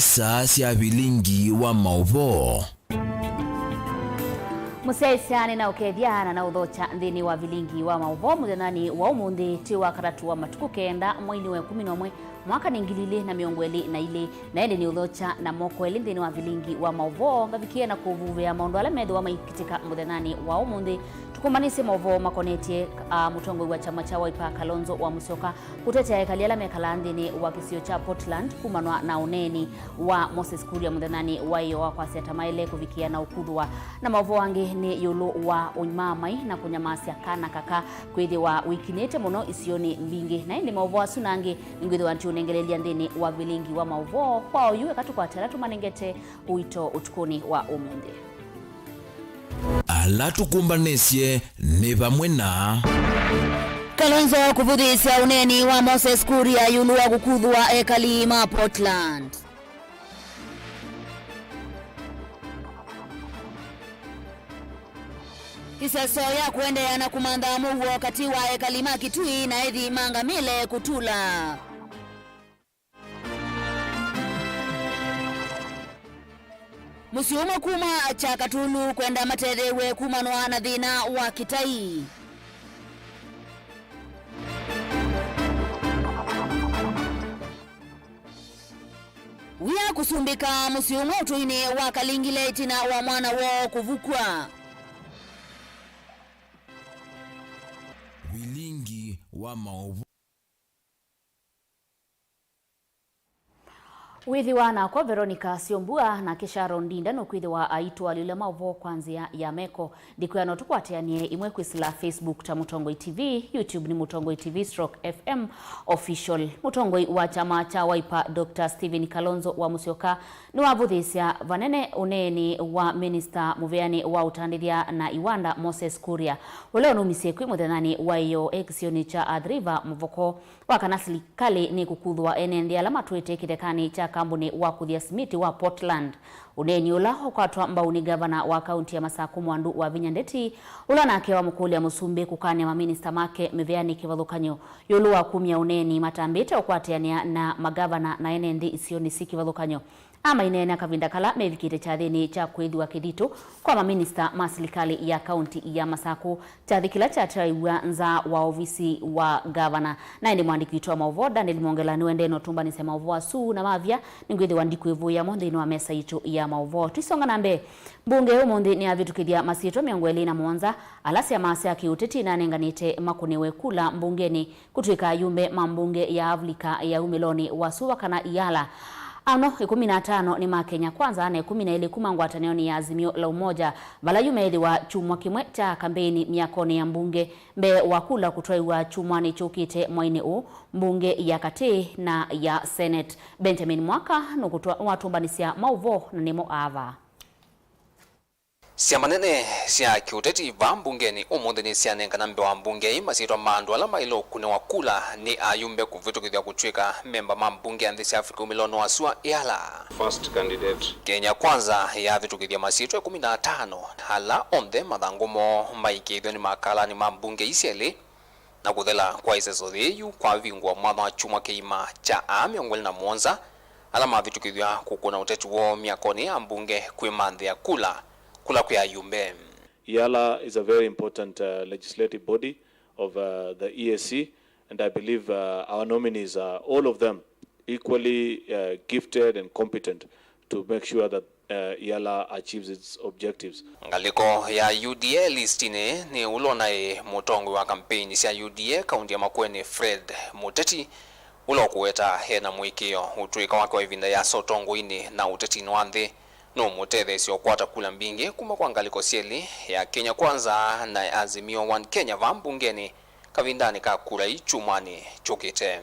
isa cia Vilingi wa Mauvoo. Museisiani na ukethiana na uthocha nthini wa Vilingi wa Mauvoo muthenani wa umuthi ti wa karatu wa matuku kenda mwini wa 11 mwaka ni 2022 na ende ni uthocha na moko eli nthini wa Vilingi wa Mauvoo ngavikie na kuvuvia maundu ala metho wa maikitika muthenani wa umuthi tukumanisi Mauvoo makonetie mutongoi wa chama cha Wiper Kalonzo wa Musyoka kutetea ekali ala mekala nthini wa kisio cha Portland kumanwa na uneni wa Moses Kuria muthenani wa iyo wa kwasya tamaile kuvikia na ukuthwa na Mauvoo angi ni yulu wa unyamamai na kunyamasya kana kaka kwithi wa wikinete muno isioni mbingi na indi Mauvoo asunangi ngwithi wa ntiunengelelia nthini wa Vilingi wa Mauvoo kwa oyuwe katukwatera tumanengete uito utukuni wa umuthi. Ala tukumbanisye ni vamwe na Kalonzo kuvuthisya uneni wa Moses Kuria yulu wa gukuthwa ekali ma Portland. Kiseso ya kuendea na kumanda Mauvoo wakati wa ekali ma Kitui na ethi mangamile kutula. Musiumo kuma cha Katulu kwenda Matethewe kumanwa na thina wa kitai. Wia kusumbika musiumo utuini wa Kalingile tina wa mwana wo kuvukwa. Vilingi wa Mauvoo. Withi wana kwa Veronicah SYOMBUA na Kisharo Ndinda no kwithi wa aitu alile Mauvoo kwanzia ya meko ndikuya tukwateanie imwe kwisila Facebook ta Mutongoi TV, YouTube ni Mutongoi TV/FM official. Mutongoi wa chama cha Wiper Dr. Stephen Kalonzo wa Musyoka ni wavuthisya vanene uneni wa Minister Muveani wa utandithia na iwanda Moses Kuria uleo numisie kwi muthenani wa iyo ekisioni cha Adriva Muvoko wa kanasili kali ni kukuthwa enendi ala matwite kitekani cha kambuni wa kuthia simiti wa Portland. Uneni ula ukwatwa mbauni gavana wa kaunti ya Masaku Mwandu wa Vinyandeti ula nake wa mukuli ya Musumbi kukania maminista make Muveani kivathukanyo yulu wa kumia uneni matambite ukwateania na magavana na enendi isioni si kivathukanyo ama inena kavinda kala mevikite cha thini cha kwithwa kidito kwa maminista masilikali ya kaunti ya Masaku chathikila cha traiwa nza wa ofisi wa gavana na ndi mwandiki witwa Mauvoo Daniel Mongela ni wende no tumba ni sema Mauvoo su na mavya ni ngwithi wandiku evuya mondi no mesa yitu ya Mauvoo twisonga nambe mbunge umundi ni avitukithia masito miongweli na mwanza alasi ya maasi ya kiuteti na nenganite makunewe kula mbungeni kutwika yumbe mambunge ya Afrika ya umiloni wasuwa kana iyala ano 15 ni makenya kwanza na 12 kumangwatanio ni ya azimio la umoja vala yumethi wa chumwa kimwe cha kampeni miakoni ya mbunge mbe wakula kutoiwa chumwani chukite mwaine u mbunge ya kati na ya Senate Benjamin Mwaka nukutwa watumbanisia Mauvoo na nemo ava. Siamanene sia kiuteti va mbungeni umuthi ni sianengana mbe wa mbunge masitwa mandu ala mailo kune wakula ni ayumbe kuvitukithia kutwika memba ma mbunge ya nthisi Afrika umilono wasua yala first candidate Kenya kwanza ya vitukithia masitwa 15 hala onthe mathangumo maikithio ni makala ni ma mbunge isieli na kuthela kwa iseso thiyu kwa vingwa mwatha wa chumwa keima cha miongweli na mwonza ala mavitukithia kukuna uteti wo miakoni ya mbunge kwi manthi ya kula kwa yumbe. Yala is a very important legislative body of the EAC, and I believe our nominees are all of them equally gifted and competent to make sure that Yala achieves its objectives. Ngaliko ya UDA listine ni ulona mutongo wa kampeni sia UDA kaunti ya Makueni Fred Muteti ulo kuweta hena mwikio utwika wake wa ivinda ya sotongo ini na uteti nwanthi no mutethe sio kwata kula mbingi kuma kwa ngaliko sieli ya Kenya kwanza na azimio 1 Kenya va mbungeni kavindani ka kula ichumani chokite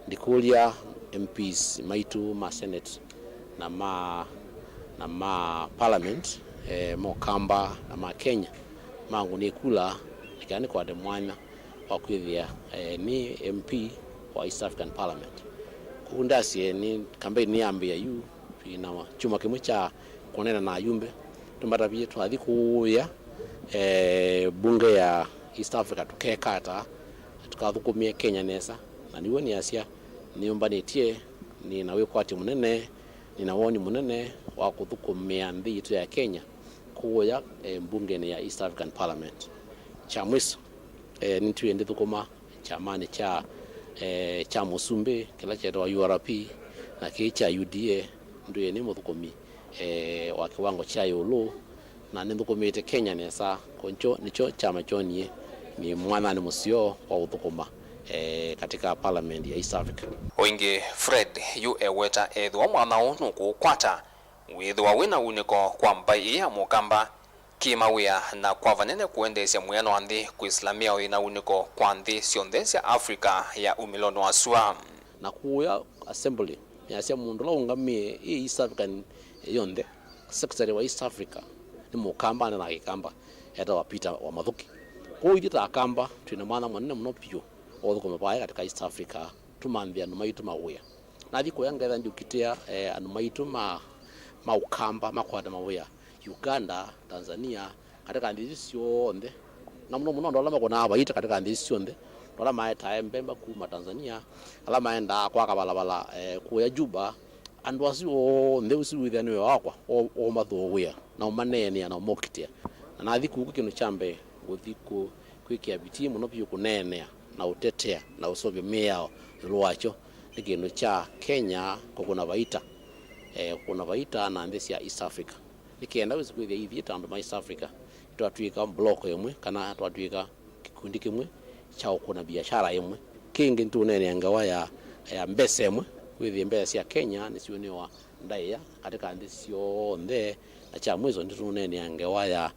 ndikulia MPs maitu ma Senate na ma parliament mo kamba na ma Kenya mangu ni kula nikani kwa de mwanya wa kwithia ni MP wa East African Parliament kundasi ni campaign ya ambia yu na chuma kimwe cha kuonana na yumbe tumbatabie twathi kuya bunge ya East Africa tukekata tukathukumia Kenya nesa na niwe ni asia niombanetie ni nawe kwati munene nina woni munene wa kuthukumia nthi yetu ya Kenya kuya mbungeni ya East African Parliament. Cha mwiso nituende thukuma chamani cha musumbi kila cha wa URP na kicha UDA ndio ni muthukumi wa kiwango cha yulu na nithukumite Kenya nesa koncho nicho chama chonie ni mwana ni musio wa uthukuma katika parliament ya East Africa. Oingi Fred yu eweta ethwa mwana unu kukwata withwa wina uniko kwa mbai ya mukamba kimawia na kwa vanene kuendesya muyano anthi kuislamia wina uniko kwa nthi sionthe Africa ya umilono wa sua na kuya assembly ya sia mundu la ungamie East African yonde secretary wa East Africa ni mukamba na kikamba eta wapita wa mathuki ko ithita akamba twina mwana mwanene muno pio othuko mabaya katika East Africa tumambia no maitu mawia na thiko yanga tha njukitia anu maitu ukamba makwada mawia Uganda, Tanzania katika nthi cionthe na muno ndola makona abaita katika nthi cionthe ndola maeta mbemba kuma Tanzania ala maenda kwa kabalabala kuya Juba andu acio nthe uci withani wakwa o mathowia na manene na mokitia na thiku kino chambe guthiko kwikia biti muno pio kunenea na utetea na usobe miao lwacho nikino cha Kenya kuna baita na nthi cia East Africa nikienda wizikuithia ithi tandu ma East Africa twatwika block yemwe kana twatwika kikundi kimwe cha kuna biashara yemwe kingi ntunene ngawa ya mbesa yemwe withi mbesa cia Kenya nicioniwa ndaya katika nthi cionthe na cha mwezo ntunene ngawa ya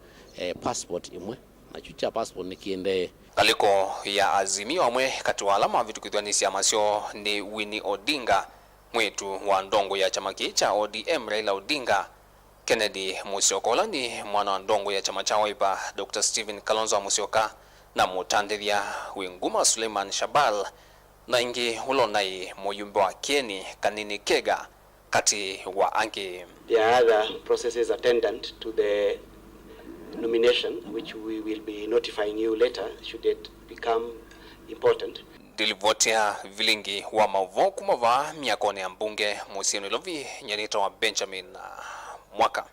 passport imwe na chucha passport nikiende aliko ya azimio amwe katwala mavitu kithwanisya masyo ni Winnie Odinga mwetu wa ndongo ya chama cha ODM Raila Odinga Kennedy Musyoka ni mwana wa ndongo ya chama cha Wiper Dr. Stephen Kalonzo Musyoka na mutandithia Winguma Suleiman Shabal na ingi ulonai muyumbe wa Kieni Kanini Kega kati wa angi. There are other processes attendant to the nomination which we will be notifying you later should it become important. Dilivotia Vilingi wa Mauvoo kumava miakoni ya mbunge Musieno Lovi nyanito wa Benjamin Mwaka.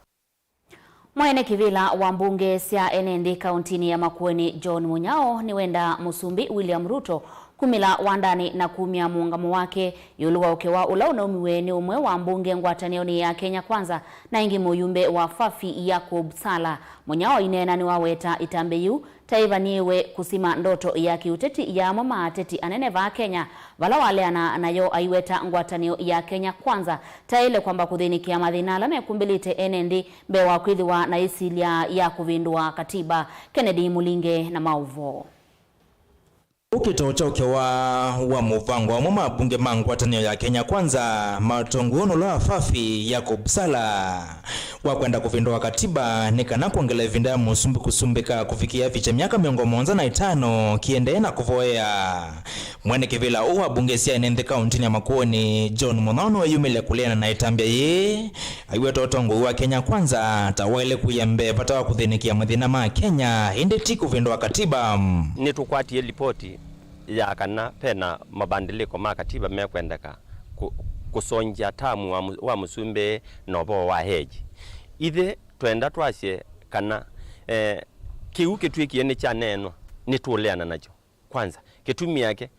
Mwene kivila wa mbunge sia NND kauntini ya Makueni John Munyao ni wenda Musumbi William Ruto kumila wandani na kumia muungamo wake yuluwa ukewa ula unaumiwe ni umwe wa mbunge ngwatanioni ya Kenya Kwanza na ingi muyumbe wa Fafi Yakob Sala. Munyao inena ni waweta itambeyu taiva niwe kusima ndoto ya kiuteti ya mama ateti aneneva Kenya vala wale anayo aiweta ngwatanio ya Kenya Kwanza taile kwamba kuthinikia mathina mekumbilite NND bewa kwithiwa na isilia ya kuvindua katiba. Kennedy Mulinge na Mauvoo. Ukitocha wa muvango wa mabunge mangwatanio ya Kenya Kwanza matongono la Fafi Yakob Sala wakwenda kuvindua katiba nikana kuongela vinda ya musumbi kusumbika kufikia ficha miaka 105 kiende na kuvoea mwene kivila uwa bunge sia NND kauntini ya Makueni John Munyao wa yumile kulena na itambia ye aiwe totongo wa Kenya Kwanza tawele kuyembe patawa kuthinikia mathina ma Kenya hindi tiku vindua katiba nitukwati ripoti ya kana pena mabandiliko ma katiba mekwendeka kusonja tamu wa musumbe nobo wa heji ithe twenda twasye kana kiu kitwiki ni cha neno nituleana nacho kwanza kitumi yake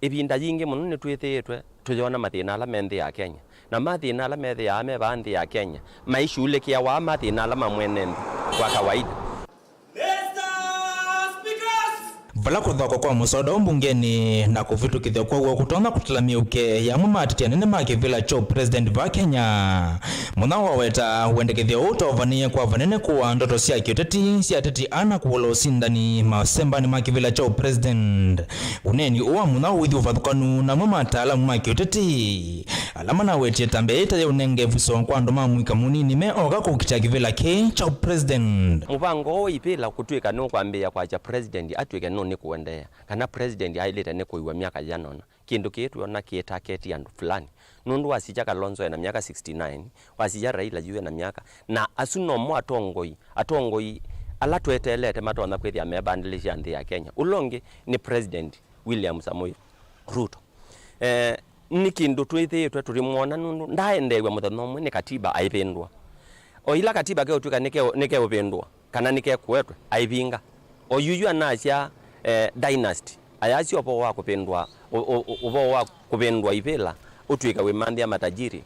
ibinda yingi muno nitwithetwe tuyona mathina ala menthi ya Kenya na mathina ala methi ya mebanthi ya Kenya maishule kia wa mathina ala mamwene kwa kawaida. Vala kuthoko kwa musoda mbungeni na kuvitukithia kwa kutona kutilamia uke ya mumatiti nene makivila cho president wa Kenya Munyao waweta wendekithia utovanie kwa vanene kuwa ndoto sia kiuteti sia teti ana kuwala usindani masembani makivila cho president uneni uwa Munyao withi uvathukanu na mumatala makiuteti alama na wetie tambe ita ya unengevu so kwa ndoma mwika munini me oga kukicha kivila ke cho president muvango ipila kutwika no kwambia kwa cha president atwike no ni kuendea kana president aileta ne kuiwa miaka janona kindu kitu yona kieta keti yandu fulani nundu wasija Kalonzo na miaka 69 wasija Raila juwe na miaka na asuno mo atongoi ala twetelete matona kwethi amebandilisha nthi ya Kenya ulonge ni president William Samoei Ruto ni kindu twithitwe turimwona nundu ndaendewe muthano mwe ni katiba aipendwa o ila katiba ke utuka nike upendwa kana nike kwetwe aivinga o yuyu anacia dynasty ayaci opo wa kupendwa opo wa kupendwa ipela utuika we mandia matajiri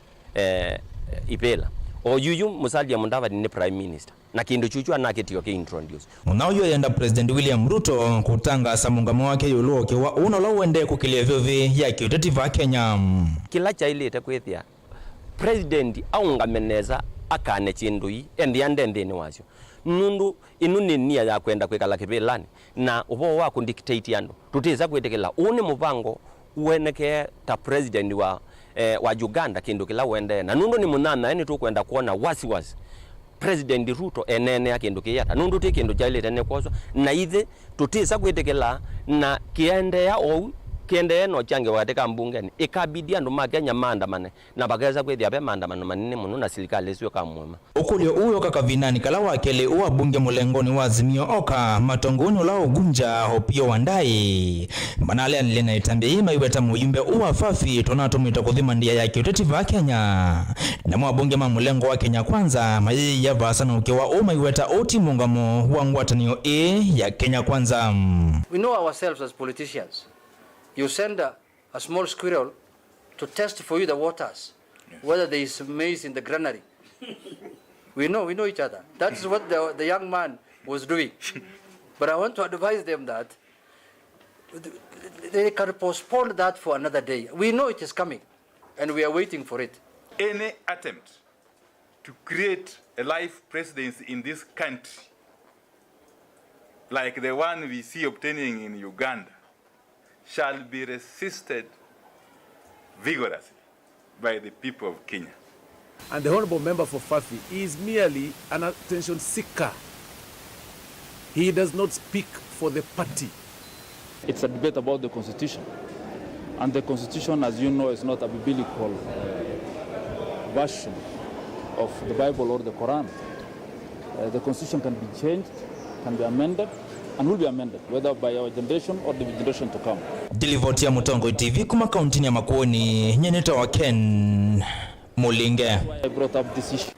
ipela o yuyu Musalia Mudavadi ni prime minister na kindu chuchu anaketio ke introduce munauyo yenda President William Ruto kutangaza muungamo wake yuluoke wa uno lawende kukilia vyovi ya kiuteti va Kenya kila chailete kwethia president aungameneza akane chindui endendeni wacio nundu inuni nia ya kwenda kwikala kibelani na ubo wa kundictate yandu tutiza kwetekela une mubango ueneke ta president wa Uganda kindu kila wende na nundu ni munana yani tu kwenda kuona wasiwasi President Ruto enene akindu kiyata nundu ti kindu chailete ne koso na ithe tutiza kwetekela na kiendea ou kiende no change wateka mbungeni ikabidi andu makenya maandamane na bageza kwethia be maandamano manene muno na serikali sio kamwema ukulio uyo kakavinani kala wakele uwa bunge mulengoni wa Azimio oka matongoni ulao gunja hopio wandai manale anilena itambi maiweta muyumbe uwa fafi tunatumita kuthima ndia ya kiuteti va Kenya na mwabunge mamulengo wa Kenya Kwanza mayi ya vasana ukiwa umaiweta oti mungamo wangwatanio ya Kenya Kwanza. We know ourselves as politicians. You send a small squirrel to test for you the waters, whether there is maize in the granary. We know each other. That's what the young man was doing. But I want to advise them that they can postpone that for another day. We know it is coming, and we are waiting for it. Any attempt to create a life presidency in this country, like the one we see obtaining in Uganda, shall be resisted vigorously by the people of Kenya. And the honorable member for Fafi is merely an attention seeker. He does not speak for the party. It's a debate about the constitution. And the constitution, as you know, is not a biblical version of the Bible or the Quran. The constitution can be changed, can be amended, and will be amended, whether by our generation or the generation to come. Dilivotia Mutongo TV kuma kauntini ya Makueni nyeneta wa Ken Mulinge. I brought up this issue.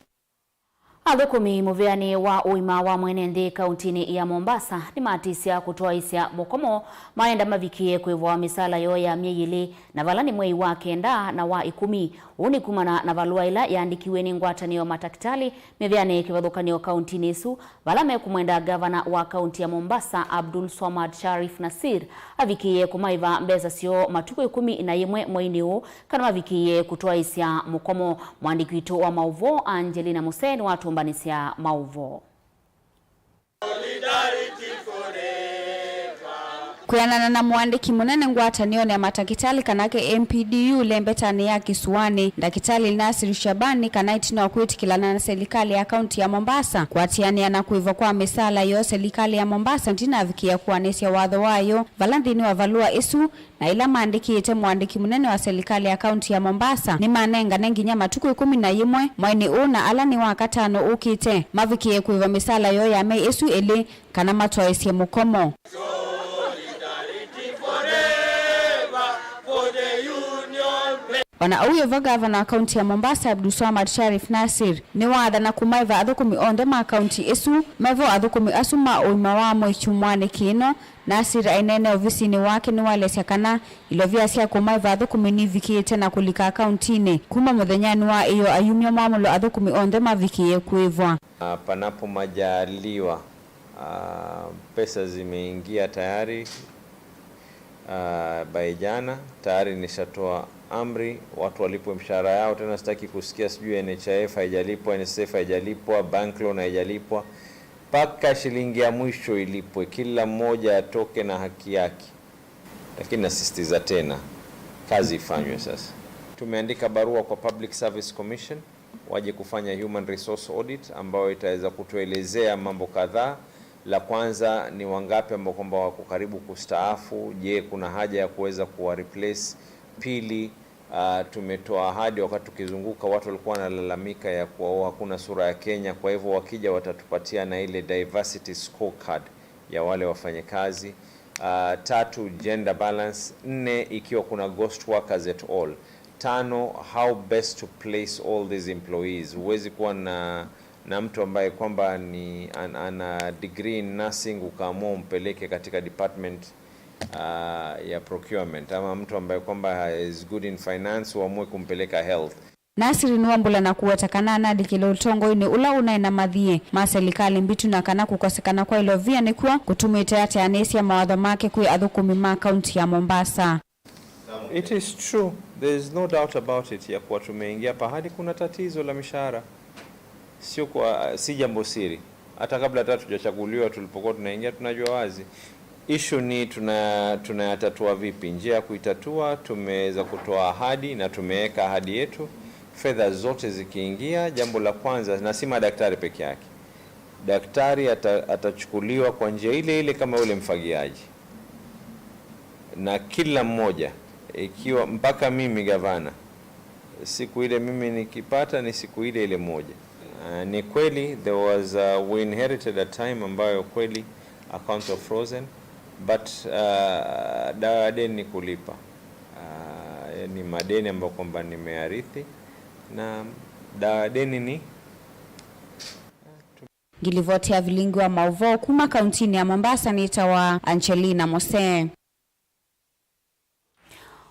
Athukumi muveani wa uima wa mwenende kauntini ya Mombasa ni matisia kutoa isia mukomo maenda mavikie kwevwa misala yo ya mieyili na valani mwei wa kenda na wa 10 uni kumana na valua ila yaandikiwe ni ngwatanio matakitali meveani kivadhukanio kauntini isu valame kumwenda gavana wa kaunti ya Mombasa Abdul Swamad Sharif Nasir avikie kumaiva mbeza sio matuko 11 mweini huu kana mavikie kutoa isia mukomo mwandiki wetu wa Mauvoo Angelina Museni watu mbanisia Mauvoo. Kuyanana na mwandiki munene ngwatanio ya matakitali kanake MPDU lembetani ya Kisuani Dakitali Nasir Shabani kanaiti na kuitikilana na serikali ya kaunti ya Mombasa kuatiania na kuiva kwa misala yo serikali ya Mombasa ntina avikia kuanesia wadho wayo valandini wa valua isu na ila maandiki ite mwandiki munene wa serikali ya kaunti ya Mombasa ni manenga nengi nyama tuku 11 mwaini una alani wa katano ukite mavikie kuiva misala yo ya mei isu ili kana matoesie mukomo. Wana uyo gavana wa kaunti ya Mombasa Abdul Swamad Sharif Nasir ni waadha na kumaiva athukumi onde ma kaunti isu mevo athukumi asuma uima wa mwichumwane kino Nasir ainene ofisini wake ni wale kana ilovia sia kumaiva athukumi ni vikiete na kulika kauntini kuma muthenyani wa iyo ayumia mwamulo athukumi onde ma vikie kuivwa panapo majaliwa pesa zimeingia tayari baijana tayari nishatoa amri watu walipwe mshahara yao tena sitaki kusikia sijui NHIF haijalipwa NSSF haijalipwa bank loan haijalipwa paka shilingi ya mwisho ilipwe kila mmoja atoke na haki yake lakini nasisitiza tena kazi ifanywe sasa tumeandika barua kwa Public Service Commission waje kufanya human resource audit ambayo itaweza kutuelezea mambo kadhaa. La kwanza ni wangapi ambao kwamba wako karibu kustaafu, je kuna haja ya kuweza kuwa replace. Pili tumetoa ahadi wakati tukizunguka watu walikuwa wanalalamika ya kuwa hakuna sura ya Kenya, kwa hivyo wakija watatupatia na ile diversity scorecard ya wale wafanyakazi. Tatu, gender balance. 4, ikiwa kuna ghost workers at all Tano, how best to place all these employees. Huwezi kuwa na mtu ambaye kwamba ni ana degree in nursing ukaamua umpeleke katika department ya procurement, ama mtu ambaye kwamba is good in finance uamue kumpeleka health. Nasiri Nwambula na kuwatakana nadi kile utongo ini ula unaina madhie maserikali mbitu na kana kukosekana kwa ilo via ni kuwa kutumite yate anesi ya mawadha make kui adhukumi kaunti ya Mombasa. It is true, there is no doubt about it ya kuwa tumeingia pahali kuna tatizo la mishahara. Sio kwa si jambo siri. Hata kabla hata tujachaguliwa tulipokuwa tunaingia tunajua wazi. Issue ni tunayatatua vipi? Njia ya kuitatua tumeweza kutoa ahadi na tumeweka ahadi yetu. Fedha zote zikiingia, jambo la kwanza, na si madaktari peke yake. Daktari atachukuliwa kwa njia ile ile kama yule mfagiaji. Na kila mmoja, ikiwa mpaka mimi gavana, siku ile mimi nikipata ni siku ile ile moja. Ni kweli we inherited a time ambayo kweli accounts are frozen, but dawa deni ni kulipa. Ni madeni ambayo kwamba nimearithi na dawa deni ni Gilivotia Vilingi wa Mauvoo kuma kauntini ya Mombasa ni tawa Angelina Mose.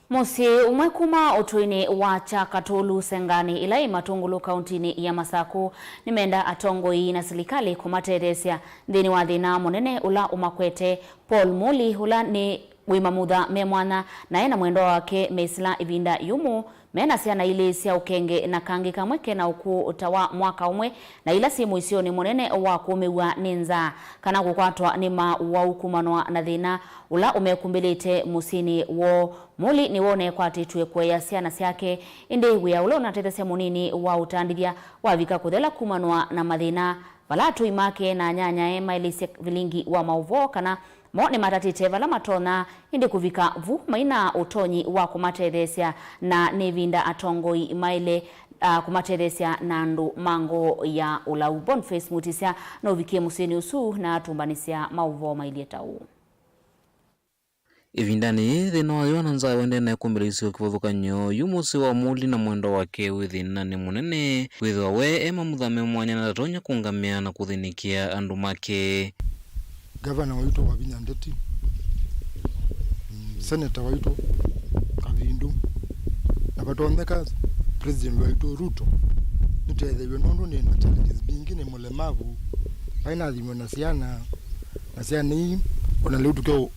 Musi umwe kuma utuini wa Chakatulu Sengani ila imatungulu kauntini ya Masaku nimenda atongoi na serikali kumateresia ndini wa dhina monene ula umakwete Paul Muli ula ni wimamudha memwana na ena mwendo wake meisla ibinda yumu mena siana ili siya ukenge na kangi kamweke na uku utawa mwaka umwe na ila simu isio ni monene wa kumiwa ninza kana kukwatwa nima wa ukumanwa na dhina ula umekumbilite musini wo Muli ni wone kwa titue kweya siana siyake inde wea ula unatete siya munini wa utandivya wa vika kuthela kumanwa na madhina valatu imake na nyanya ema ili siya Vilingi wa Mauvoo kana Mone matatite vala matona indi kuvika vu maina utonyi wa kumateresia na nevinda atongoi maile kumateresia na ndu mango ya ulau Boniface Mutisia na uvikie museni usu na tumbanisia Mauvoo mailieta uu. Ivindani thina wa yona nza wende na kumbilisio kivuthuka nyo yumusi wa Muli na mwendo wake withina ni munene withwa we ema muthame mwanya na tonya kungamia na kuthinikia andu make. Gavana waitu wa Vinyandeti, Senator waitu Kavindu, na batoneka President waitu Ruto. Nitethebwe nondu ni na challenges bingi ni mulemavu baina thimwe na ciana hii ona leo tukio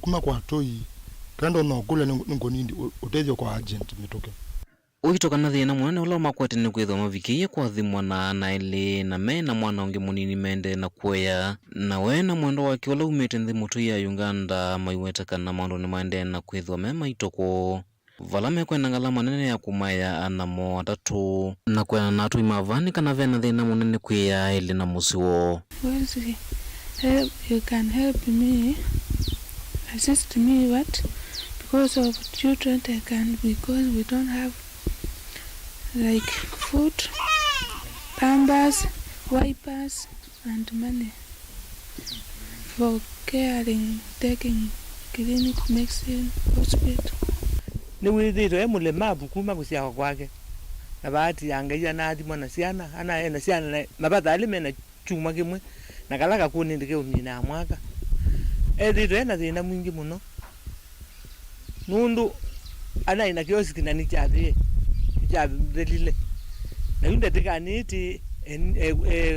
kuma kwa toi kando no kula ngonindi utethio kwa agent mitoke. Ukitoka na thina mwana ula makwete ni kwithwa mavikie kwa thimwa na ili na mena mwana ungi munini mende na kuya na wena mwendo wake ula umete nthi mutu ya Uganda maiweta kana maundu ni maende na kwithwa mema itoko vala mekwena ngala manene ya kumaya anamo atatu na kwena natu imavani kana vena thina munene kuya ili na musiwo. You can help me, assist me, what? Because of children I can, because we don't have like food, pampers, wipers, and money for caring, taking clinic, medicine, hospital. Ni withito mulemavu kuma kusiaka kwake na bahati yangaia na athi mwana siana ana ena siana mabata alime na chuma kimwe na kalaka kuni ndike umina mwaka thito ena thina mwingi muno nundu ana ina kioski na nichathie delile na yunde tikaniti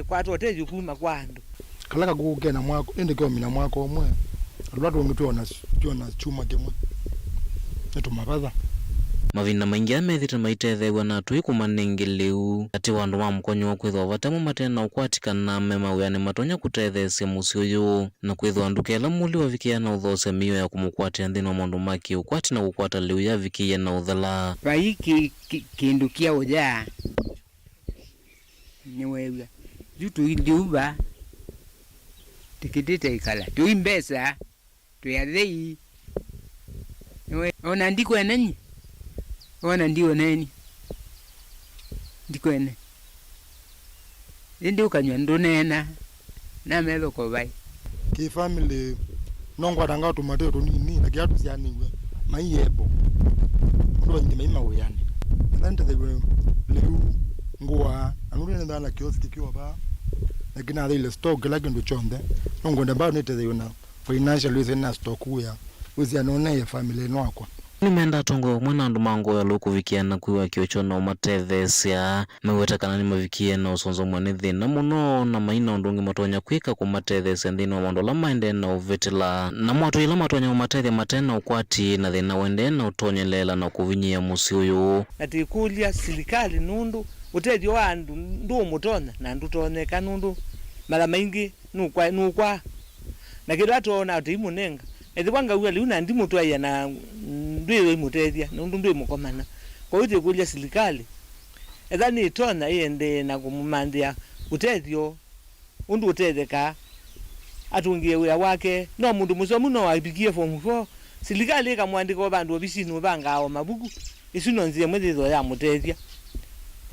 kwa tote jukuma kwa andu kalaka kugena mwako ndike umina mwako omwe alwatu ongitwa na chuma kimwe neto mabadha mavina maingi amethite maitethewa na tui kumanengeliu ati wandu wa mkonyo kwithwa vatemu matena ukwatikana mema uyane matonya kutethesia musi uyu na kwithwa ndukela Muli wavikia na uthose miyo ya kumukwatia nthini wa maundu maki ukwati na kukwata liu ya vikia na uthala vai kindukia uja niwewa jutu indiuba tikitite ikala tuimbesa tuyathei ona ndiko enenyi ona ndio neni ndikwene ndi ukanywa ndonena na melo ko bai ki family nongwa danga tomato nini na kiatu sianiwe maiyebo ndo nyime mauyane nante the leu ngwa anuri nenda la kioski kiwa ba lakini ile stock like ndo chonde ngonda ba nete the una financial reason na stock ya uzi anone ya family nwakwa nimenda tongo mwana andu mango ya loku vikiana kuwa kiocho na umatethesia meweta kana ni mavikie na usonzo mwane thina muno na maina undungi matonya kwika kumatethesia thina wa mandola maende na uvetela na mwatu ila matonya umatethia matena ukwati na thina wende na utonyelela na kuvinyia musi uyu ati kulia serikali nundu utethi wa andu ndu mutona na ndu toneka nundu mara maingi nukwa na kila tuona ati munenga ethwanga uali una ndimu twaya na ndwe imutethia nundu ndwe mukomana kwa hiyo kulia serikali ethani tona iende na kumumandia utethio undu utetheka atungie wira wake no mundu musomu no abikie form 4 serikali ikamwandika bandu obisinu bangao mabuku isunonzie mwethizo ya mutethia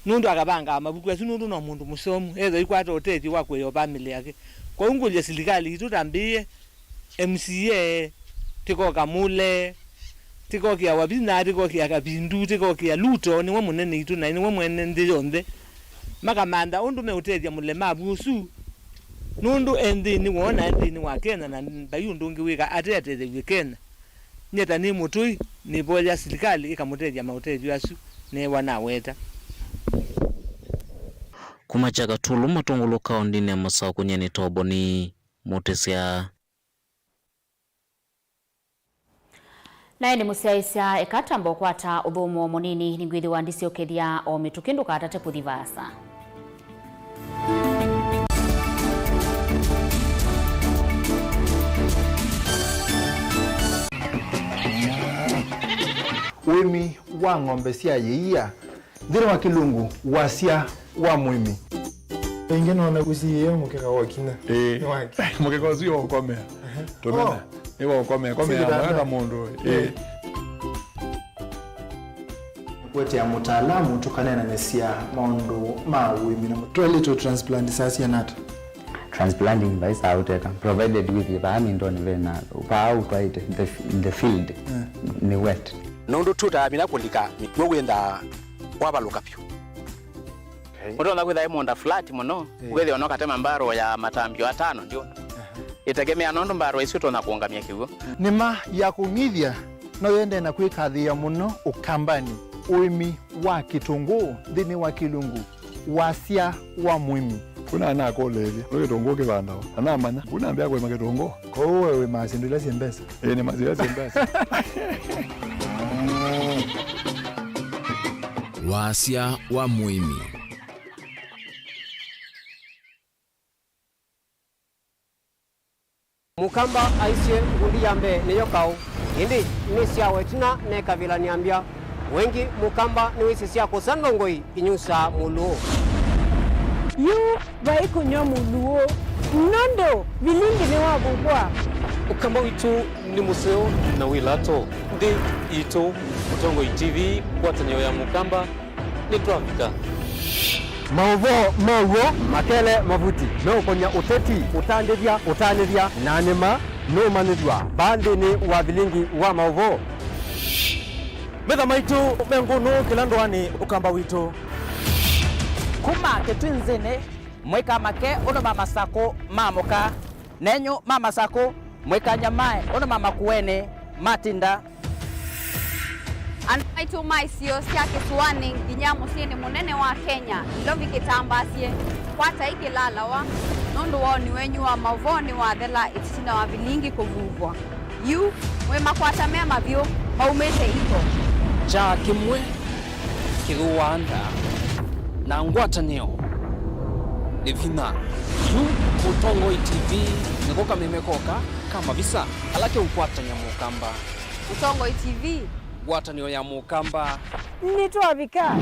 nundu akabanga mabuku asunundu no mundu musomu etho ikwata utethio wa kweyo family yake kwa hiyo kulia serikali itutambie MCA tiko kamule tiko kia wabina tiko kia kabindu tiko kia luto ni munene itu na ni mwene ndiyonde makamanda undu meutethia mulemabu usu nundu endi ni wona endi ni wakena na bayundu ngiwika atete wikena nyeta ni mutui ni boya serikali ikamutethia mautethio asu ne wanaweta kumachaka tulu matongolo kaundini ya masao kunyeni tobo ni mutesia naye ni musiaisa ekatambo kwata uthumo munini ni ngwithi wa ndisi ukethia o mitukindu katate kuthivasa wimi wa ng'ombe cia yeia thire wa kilungu wasia wa mwimi inge nona gusiye mukeka wakina mukeka wasio ukome tumena ewa ukome ya mundu kwete ya mutaalamu tukanena nesia maundu ma wimi na toilet transplant sasa nata transplanting by sauteka provided with ibami ndoni vena upa out right in the field ni wet nundu tuta mina kulika mikwo wenda wabaluka pyo muto na kwitha imonda flat muno kwethe ono katema mbaro ya matambio atano ndio itegemea nondo mbaro isuto na kuongamia kiwo nima ya kungithia no yende na kwikathia muno ukambani uimi wa kitunguu thini wa kilungu wasia wa mwimi kuna ana kolevya lo kitunguu kibanda ana manya kuna ambia kwa kitunguu kwa wewe masindula simbesa ni mazira simbesa wasia wa mwimi mukamba aisye ngundi yambe niyo kau indi ni sia wetina ne kavila niambia wengi mukamba ni wisi sia kusandongoi inyusa muluo yu vai kunyo muluo nondo Vilingi ni wabugwa ukamba witu ni museo na wilato ndi ito Mutongo TV kwatanyo ya mukamba ni twafika Mauvoo makele mavuti no konya uteti utandithia na nima no manithwa bandi ni wa Vilingi wa Mauvoo metha maitu mengunu kilandwani ukamba witu kuma ketwinzine mweka make ono mama sako mamoka nenyo mama sako mweka nyamae ono mama kuene matinda Anaitu maisio sia kisuani nginya musini munene wa Kenya ilovi kitambasie kwata ikilala wa nundu wao ni wenyu wa Mauvoo ni wa thela itina wa Vilingi kuvuvwa yu mwema kwata mema vyo maumete iko cha kimwe kiruanda na ngwatanio evina yu Mutongo TV nikoka memekoka kama visa alake ukwata nyamukamba Mutongo TV watanio ya mukamba nitwavika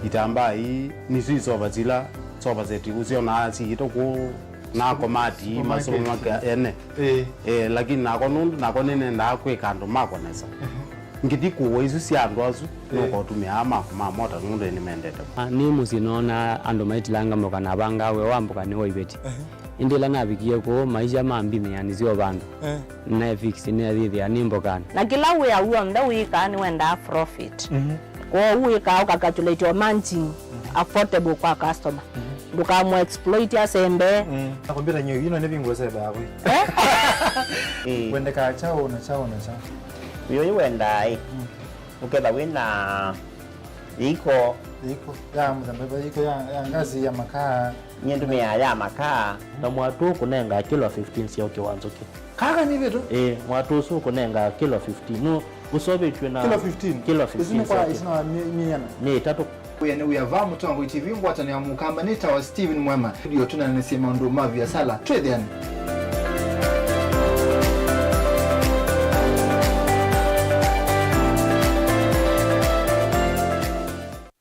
itamba hii nizi soba zila soba zetu uzio na ito ku na komati masomo maka ene lakini nako nundu nako nene ndakwe kando mako nesa ngiti kuwo isu si andu azu noko tumia ama mota nundu ni mendete ni musinona ando maitilanga moka na banga we wambuka ni woibeti indila nabikie ko maisha mambi meanizio bandu na fix ne thithi animbo kana na kila we auo nda we kan wenda profit ko we ka calculate your managing affordable kwa customer duka mo exploit ya sembe nakwambia nyo yino ne bingo sebe hapo wenda ka chao na chao Yo wenda ukeba wina iko ya mzambeba iko ya ngazi ya makaa nyendu ya makaa na mwatu kunenga kilo 15 sio kiwanzo ki kaka ni vitu mwatu su kunenga kilo 15 no usobe chwe kilo 15 isina miana ni tatu Uyane uyava Mutongo TV ngwatani ya Mukamba nita wa Steven Mwema ndio tunanasema ndo mavi ya sala trade yani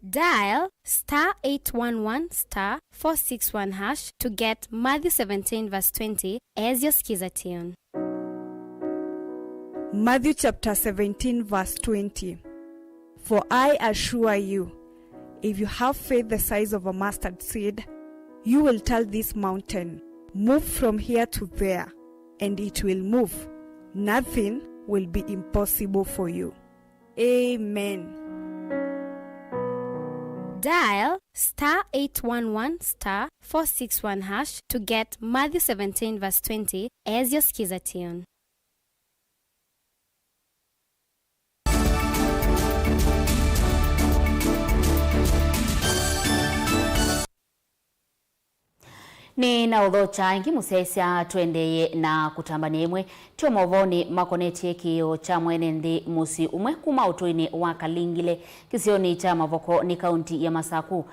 Dial *811*461# to get Matthew 17 verse 20 as your skiza tune. Matthew chapter 17 verse 20. For I assure you, if you have faith the size of a mustard seed, you will tell this mountain, move from here to there, and it will move. Nothing will be impossible for you. Amen. Dial *811*461# to get Matthew 17 verse 20 as your skiza tune. Ni na udho changi musesia tuendeye na kutambania imwe tio Mauvoo makonetie kiyo cha mwene ndi musi umwe kuma utuini wa Kalingile kisioni cha Mauvoo ni kaunti ya Masaku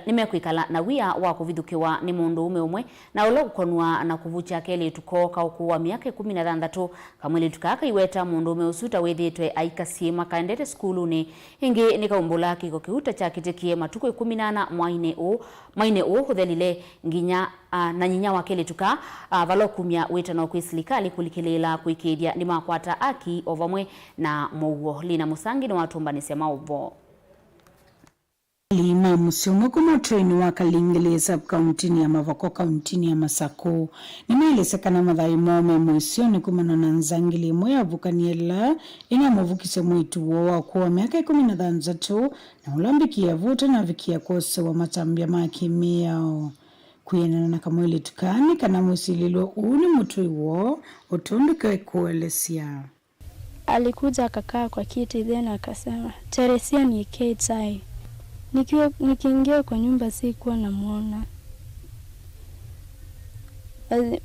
nimekuikala na wia wa kuvidhukiwa ni mundu umwe na ulo ukonwa na kuvucha kele tukoka ukuwa miaka 16 kamwili tukaka iweta mundu usuta wethitwe aikasima kaendete skuluni ingi nikaumbula kiko kiuta cha kitekie matuko 18 mwaine u huthelile nginya na nyinya wakele tuka valokumya weta na kwisilikali kulikilela kuikedia ni makwata aki ovamwe na Mauvoo lina musangi ni watumbanisia Mauvoo Lima musiomo kuma train wa Kalingile sub county ya Mauvoo county ya Masako nimeelesekana madhai mome mwisioni kumana na nzangili moya vukaniela ina mavukise mwitu wa kuwa miaka 13 na ulambiki ya vuta na vikia kose wa matambia makimiao kuyena na kamwili tukani kana musililo uni mutui wo utunduke kuelesia. Alikuja akakaa kwa kiti then akasema Teresia ni ketai. Nikiingia kwa nyumba sikuwa namuona.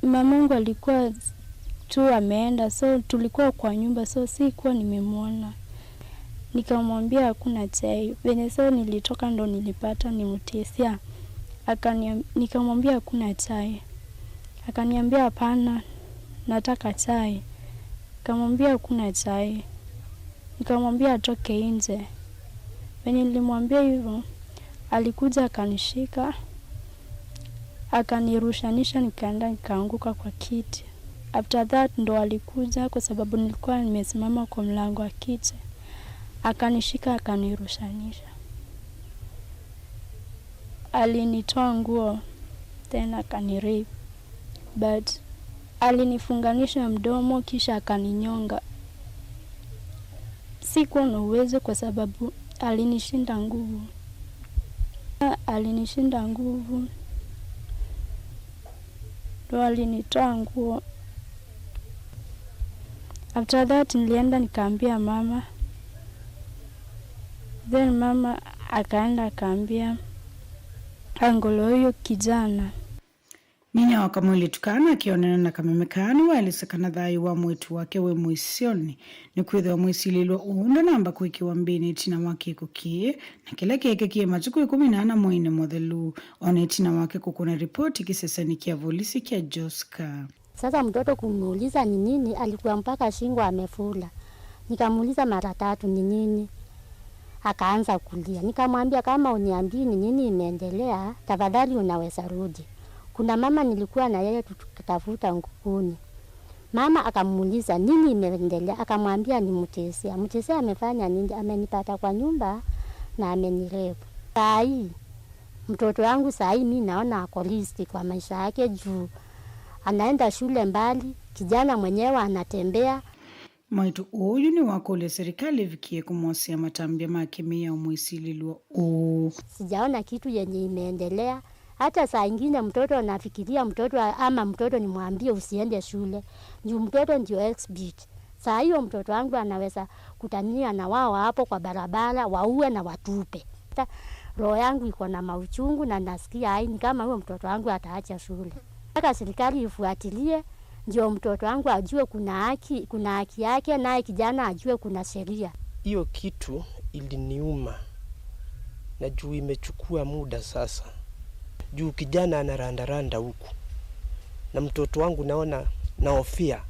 Mamangu alikuwa tu ameenda, so tulikuwa kwa nyumba, so sikuwa nimemuona. Nikamwambia hakuna chai. Venye so nilitoka ndo nilipata nimtesia. Nikamwambia hakuna chai. Akaniambia hapana, nataka chai. Nikamwambia hakuna chai. Nikamwambia atoke nje. Venye nilimwambia hivyo, alikuja akanishika, akanirushanisha nikaenda nikaanguka kwa kiti. After that ndo alikuja kwa sababu nilikuwa nimesimama kwa mlango wa kiti. Akanishika akanirushanisha. Alinitoa nguo tena akanirape, but alinifunganisha mdomo kisha akaninyonga. Sikuwa na uwezo kwa sababu alinishinda nguvu. Ndo alinitoa nguo. After that nilienda nikaambia mama. Then mama akaenda akaambia angolo huyo kijana. Ninya wakamwili tukana kionena na kamemekani waelisekana dhai wa mwetu wake we mwisioni ni kwithe wa mwisililo uunda namba kuikiwa mbini tina wake kukie na kila keke kie matuku 18 mwine modhelu one tina wake kukuna ripoti kisesani kia volisi kia Joska. Sasa mtoto kumuuliza ni nini alikuwa mpaka shingo amefula. Nikamuuliza mara 3 ni nini. Akaanza kulia. Nikamwambia kama uniambii ni nini imeendelea, tafadhali unaweza rudi. Kuna mama nilikuwa na yeye tukitafuta ngukuni. Mama akamuuliza nini imeendelea, akamwambia ni Mtesia. Mtesia amefanya nini? Amenipata kwa nyumba na amenirepu. Sai Mtoto wangu saa hii mimi naona ako riski kwa maisha yake juu anaenda shule mbali, kijana mwenyewe anatembea. Maitu uyu ni wakole serikali vikie kumosia matambia makemia umwisililwa Sijaona kitu yenye imeendelea. Hata saa ingine mtoto anafikiria mtoto ama mtoto nimwambie usiende shule. Juu mtoto ndio exhibit. Saa hiyo mtoto wangu anaweza kutania na wao hapo kwa barabara, waue na watupe. Roho yangu iko na mauchungu na nasikia haini kama huyo mtoto wangu ataacha shule. Nataka serikali ifuatilie ndio mtoto wangu ajue kuna haki yake, naye kijana ajue kuna sheria. Hiyo kitu iliniuma na juu imechukua muda sasa. Juu kijana anarandaranda huku. Na mtoto wangu naofia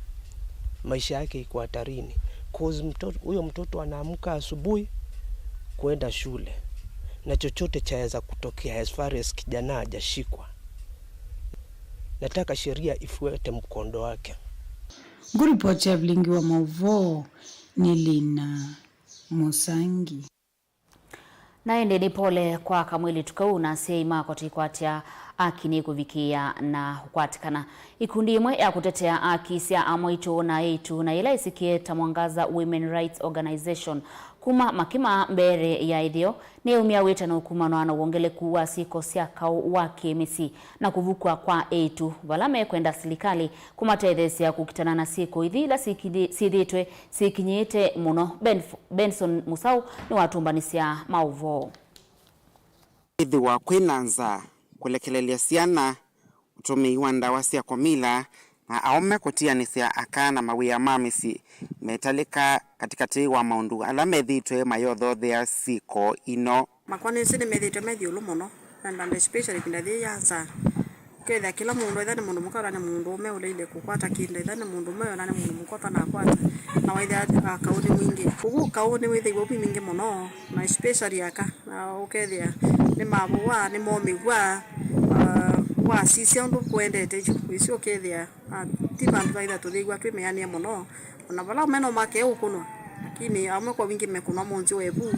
maisha yake iko hatarini. Cause huyo mtoto anaamka asubuhi kwenda shule. Na chochote chaweza kutokea as far as kijana hajashikwa. Nataka sheria ifuate mkondo wake. Nguripoti ya Vilingi wa Mauvoo ni Lina Musangi. Naende ni pole kwa kamwili tukau na seima kotikwatia akini kuvikia na kwatikana. Ikundi imwe ya kutetea haki cia amoito na eitu na ila isikieta Mwangaza Women Rights Organization kuma makima mbere ya idhio ni umia weta na ukumano na uongele kuwa siko siakau wake misi na kuvukwa kwa eitu walame kwenda serikali kumateithesi ya kukitana na siko idhila sidhitwe sikinyete muno. Benson Musau ni watumbanisia Mauvoo. Idhi wa kwinanza kulekelelea siana utumi ndawa cia komila na aume kutianisia akana mawia mamisi metalika katikati wa maundu ala methitwe mayotho thea siko ino makwani sine methitwe methiulu muno and especially kindathi yanza ketha kila mundu ethane mundu mukara ni mundu ume uleile kukwata kinda ethane mundu ume na ni mundu mukwata na kwata na waitha kauni mwingi ugu kauni withi gobi mingi muno na especially aka na ukethia ni mabuwa ni momigwa wa sisi ndo kuendete icio ukethia tibandu baitha tuthigwa twimeania muno na bala meno make ukuno lakini amwe kwa wingi mekuno monzi webu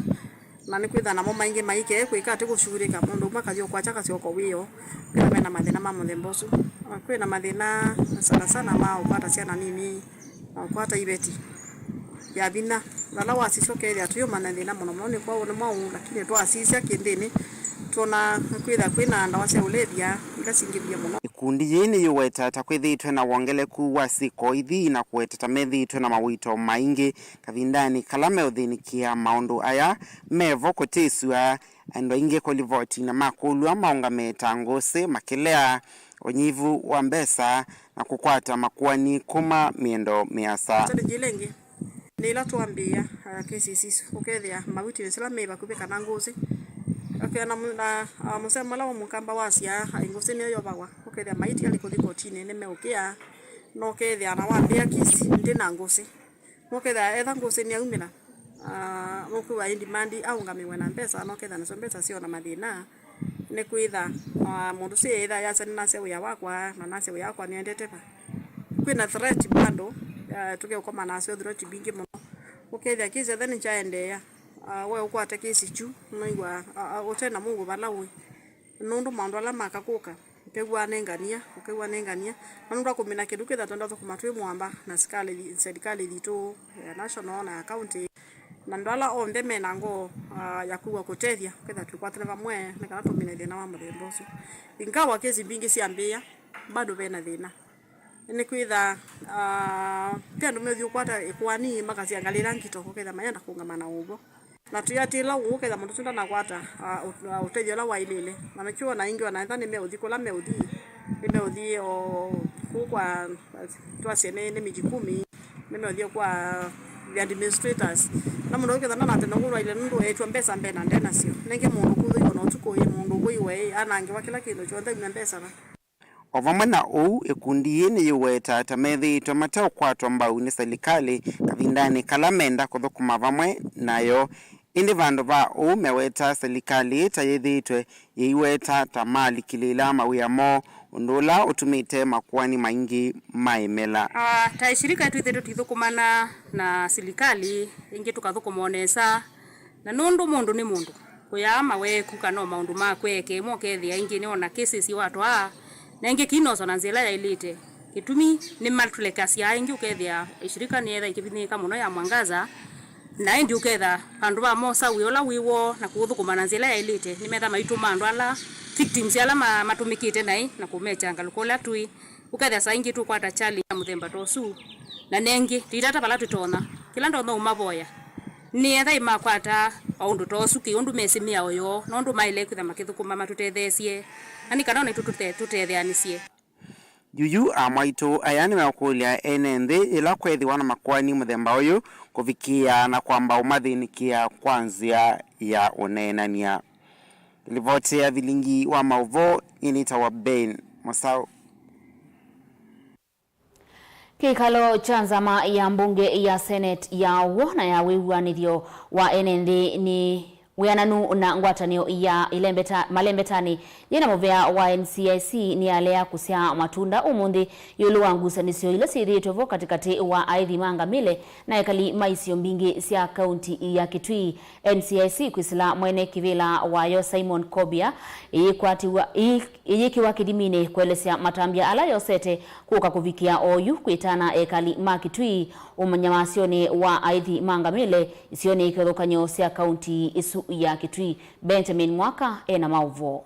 na ni kwitha namo maingi maike kwika ati gucurika mundu makathio kwacha kacio ko wio kila mena mathina ma muthembosu kwina mathina sana ma upata ciana nini kwata ibeti ya bina bala wasisho kethia tuyo mathina muno ni kwa one mau lakini twasisia kindini tuna kwitha kwina ndawa cia ulethia ikasingithia muno. Ikundi yini yuweta takwithitwe na wongeleku wa siko ithi na kuweta methitwe na mawito maingi kavindani kalame uthinikia maundu aya mevo kutiswa ando inge kolivoti na makulwa maungameta ngose makilea onyivu wa mbesa na kukwata makuani kuma miendo miasa. Jilengi nila tuambia kesi sisi ukethia mawiti nisela meba kubeka na ngose akena na musema la mukamba wasia ingose ne yobagwa ukethia maiti alikuthiko chini ne meokea no kethia na wambia kisi ndina ngose ukethia etha ngose ni aumina mukuwa indimandi au ngamiwe na pesa no ketha na pesa sio na mathina ne kwitha mundu si etha ya sana se ya wakwa na nase yakwa ni endete pa kwina threat bando tuke ukoma na sio threat bingi muno ukethia kisi then chaendea we ukwate kisi chu noigwa utena Mungu balawe nundu mandu ala makakuka ukegwa nengania nundu akumina kindu kitha tonda tukumatwe mwamba na serikali litu national na county na ndala ombe menango yakuwa kutethia kitha tukwatana bamwe nekana tumine thina wa muthembosu ingawa kesi bingi ciambia bado bena thina ni kwitha pia ndu methio kwata ikwani makasiangalira ngito kitha mayenda kungamana ugo na tuyatila uketha mundu tunda na kwata utethio la wailile na nakiwa na ingi wana thani meuthi kula meuthi nimeuthi o kwa twasene ni miji 10 nimeuthi kwa the administrators na mundu uketha na natena gurwa ile ndu etwa mbesa mbena ndena sio nenge mundu kuthu ikono tuko ye mundu gwiwe anange wa kila kindu chonda ina mbesa na ovamwe na uu ikundi yini yuweta tamethitwe matao kwatwa mbau ni serikali kavindani kalamenda kuthukuma vamwe nayo indi vandu va uu meweta serikali tayithitwe yiweta tamali kilila mawiyamo undula utumite makuani maingi maimela ta shirika yetu ithe tuthukumana na serikali ingi tukathukumonesa na nundu mundu ni mundu kuya mawe kukano maundu makweke mo kethia ingi ni ona cases watu na ingi kinoso na nzela ya ilite kitumi ni maltulekasi ya ingi ukethia ishirika ni etha ikibithika muno ya mwangaza na indi uketha andu ba mosa wiola wiwo na kuthukumana nzela ya ilite ni metha maitu mandu ala victims ala matumikite nai na kumechanga lukola tui uketha sa ingi tu kwata chali ya muthemba tosu na nengi titata bala tutona kila ndo no maboya ni etha imakwata aundu tosu ki undu mesimia oyo no ndu maile kwitha makithukuma matutethesie ani kana ni tutetheanisie Yuyu amaitu ayani meokulia enende ila kwethiwa na makwani muthemba uyu kuvikia na kwamba umathinikia kwanzia ya unenania. Ripoti ya Vilingi wa Mauvoo initawa Ben Musau. Kikalo cha nzama ya mbunge ya Senate ya wona ya wiwanithio wa enende ni wiananu na ngwatanio ya malembetani yena movea wa NCIC ni alea kusia matunda umundi yulu wangusanisio ile siritovo katikati wa aithi mangamile na ekali maisio mbingi sia kaunti ya Kitui. NCIC kwisila mwene kivila wayo Simon Kobia iyikiwa kidimine kuelesea matambia ala yosete kuka kuvikia oyu kuitana ekali Kitui umanyamasione wa aithi mangamile isione ikithukanyo sia kaunti isu ya Kitui. Benjamin Mwaka ena Mauvoo.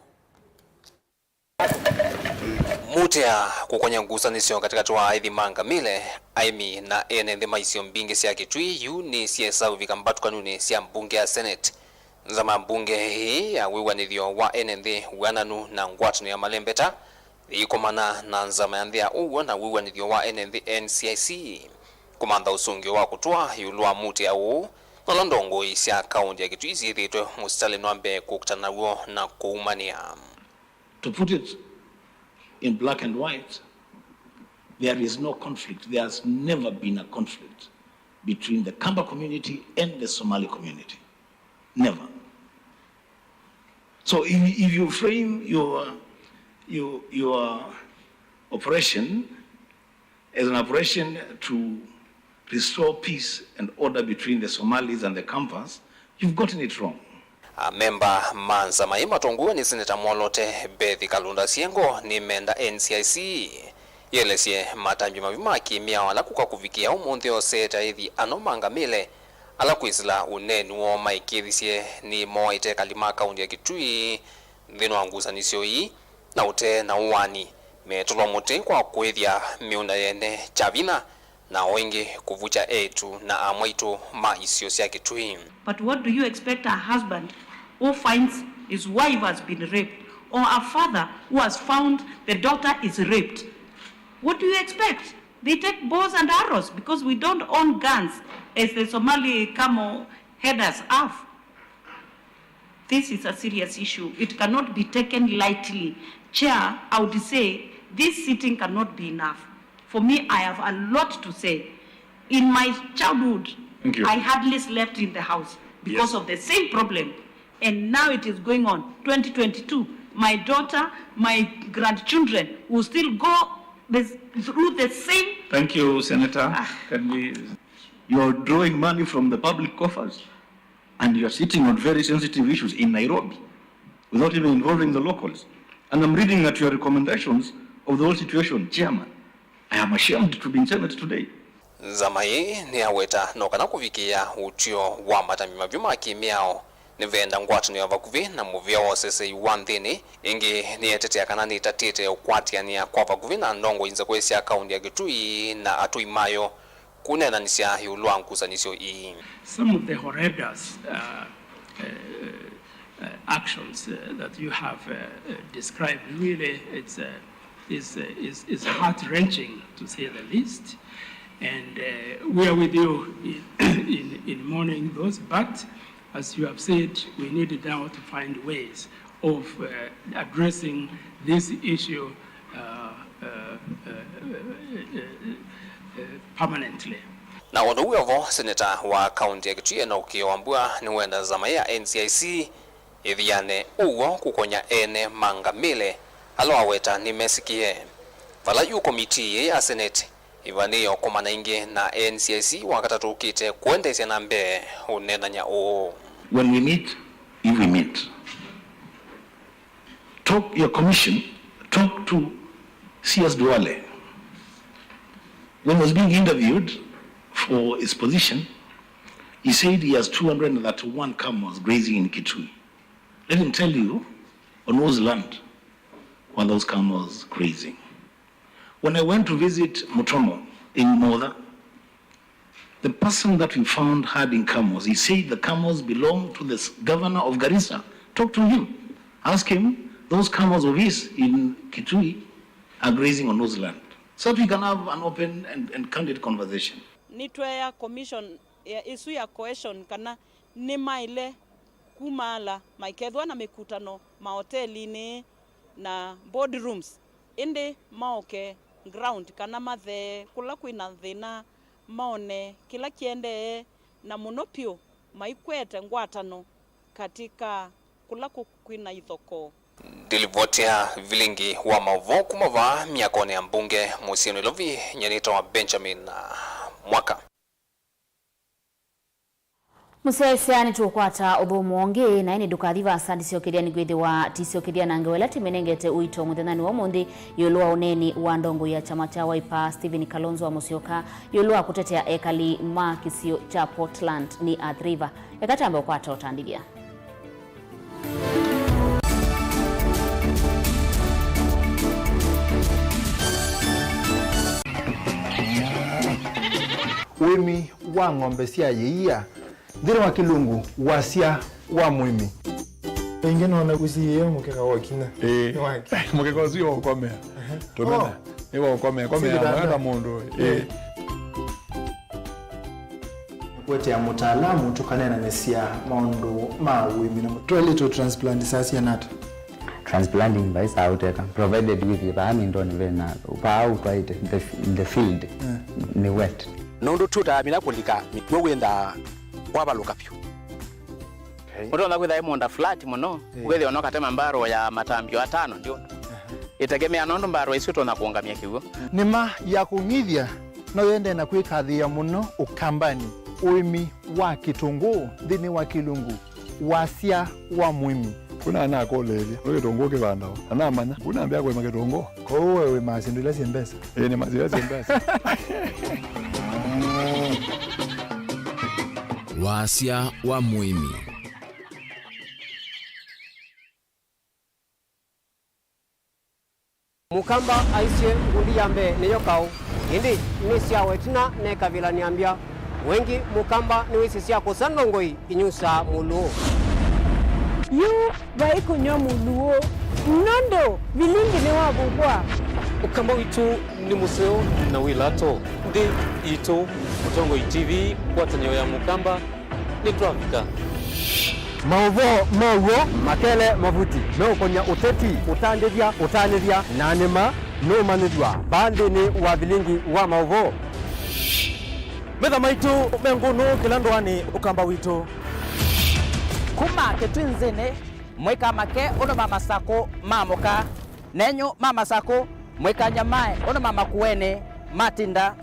Mutea kukonya ngusanisio katika twa aithi mangamile aimi na enende maisio mbingi sia Kitui yu ni siesa uvika kanuni sia mbunge ya Senate. Nzama mbunge hii ya wiwanithio wa enende wananu na ngwatano ya malembeta ikomana na nzama ya nthia uwo na wiwanithio wa enende NCIC kumanda usungio wa kutua yulua mutea uu na ndongo isia kaunti ya Kitui zithitwe musitali nwambe kukutana uo na kuumania. To put it in black and white, there is no conflict. There has never been a conflict between the Kamba community and the Somali community. Never. So if you frame your operation as an operation to restore peace and order between the Somalis and the Kambas, you've gotten it wrong. Member Manza Maima Tonguwe ni Senator Mwolote Bethi Kalunda Siengo ni menda NCIC yelesie matambi mavima kimia wala kukakuvikia umundi oseta hivi anomangamile ala kuisla unenu wa maikithisie ni moite kalima kaunti ya Kitui dhino wangusanisio hii na ute na uwani metulwa muti kwa kuithia miunda yene chavina na wengi kuvucha etu na amwaitu maisio sia Kitui. But what do you expect a husband who finds his wife has been raped, or a father who has found the daughter is raped? What do you expect? They take bows and arrows because we don't own guns as the Somali camel headers have. This is a serious issue. It cannot be taken lightly. Chair, I would say this sitting cannot be enough. For me, I have a lot to say. In my childhood, I hardly slept in the house because of the same problem. And now it is going on. 2022, my daughter, my grandchildren will still go through the same. Thank you, Senator. You're drawing money from the public coffers and you're sitting on very sensitive issues in Nairobi without even involving the locals. And I'm reading at your recommendations of the whole situation, Chairman. I am ashamed to be in Senate today. Zamai ni aweta nokana kuvikia utio wa matambi mavyuma kimiao ni venda ngwatano ya vakuvi na muvia wa sese yuwanthini ingi ni etetea kanani itatite ukwati ya niya kwa vakuvi na ndongo inza kwesi ya kaundi ya Kitui na atui mayo kunena nisia yulua nkusanisio ii. Some of the horrendous actions that you have described really is heart-wrenching to say the least, and we are with you in mourning those, but as you have said, we need now to find ways of addressing this issue permanently. Na wadu yovo Senator wa kaunti ya Kitui na ukiwambua ni wenda zama ya NCIC ithiane uwo kukonya ene mangamile alo aweta ni mesikie vala yu komiti ya Senate ivaniyo komana ingi na NCIC wakatatu kite kuendesya na mbe unenanya oo. When we meet, if we meet, your commission, talk to C.S. Duale. When he was being interviewed for his position, he said he has 231 camels grazing in Kitui. Let him tell you on whose land were those camels grazing. When I went to visit Mutomo in Moda, the person that we found herding camels, he said the camels belong to the governor of Garissa. Talk to him. Ask him, those camels of his in Kitui are grazing on those land. So that we can have an open and candid conversation. Nitwea commission isu ya cohesion kana ni maile kumala maikethwa na mikutano mahoteli na boardrooms indi maoke ground kana mathe kula kwina thina maone kila kiende na monopio maikwete ngwatano katika kula kwina ithoko. Dilivotia Vilingi wa Mauvoo kumava miakone ya mbunge Musieno Ilovi nyanita wa Benjamin Mwaka. Musesia ni tukwata udhumu onge na ini dukathiva asandi siokedia ni gwethe wa tisiokedia na ngewela timenengete uito muthenani wa mundi yolua uneni wa ndongo ya chama cha Wiper Stephen Kalonzo wa Musyoka yolua kutetea ekali ma kisio cha Portland ni Athi River ekatambe ukwata utandilia. Wimi wa ng'ombe cia yeia thiri wa kilungu wasia wa mwimi ingine ona kusiye mukeka wakina mukeka wasio ukome tumena ewa ukome ya mundu kwete ya mutaalamu tukanena nesia maundu ma wimi na toilet transplant sasa nata transplanting by sauteka provided with the ndoni vena upa out in the field ni wet nondo tuta mina kulika mikwe wenda wabaluka pyo Mudo na kwitha imonda flat muno ugethi onoka tema mbaro ya matambio atano ndio itegemea nondo mbaro isito na kuongamia kigo nima ya kungithia no yende na kwikathia muno ukambani uimi wa kitunguu thini wa kilungu wasia wa mwimi kuna ana kolelia ro kitungu kibanda ana manya kuna ambia kwa kitungu ko wewe masindile simbesa ni mazile simbesa wasia wa mwimi mukamba aisye ngundi yambe neyo kao indi nisya wetina ne kavila niambia wengi mukamba ni wisisya kusandongoi inyusa muluo yu bai kunyo muluo nondo Vilingi ne wabugwa ukamba witu ni museo na wilato ndi ito Mutongo TV kwatanyo ya mukamba ni Twafika Mauvoo makele mavuti no konya uteti utanithia na nima no manithwa bandi ni wa Vilingi wa Mauvoo metha maitu mengunu kilandwani ukamba witu kuma ketwinzene mweka make ono mama sako mamoka nenyo mama sako mweka nyamae ono mama kuene matinda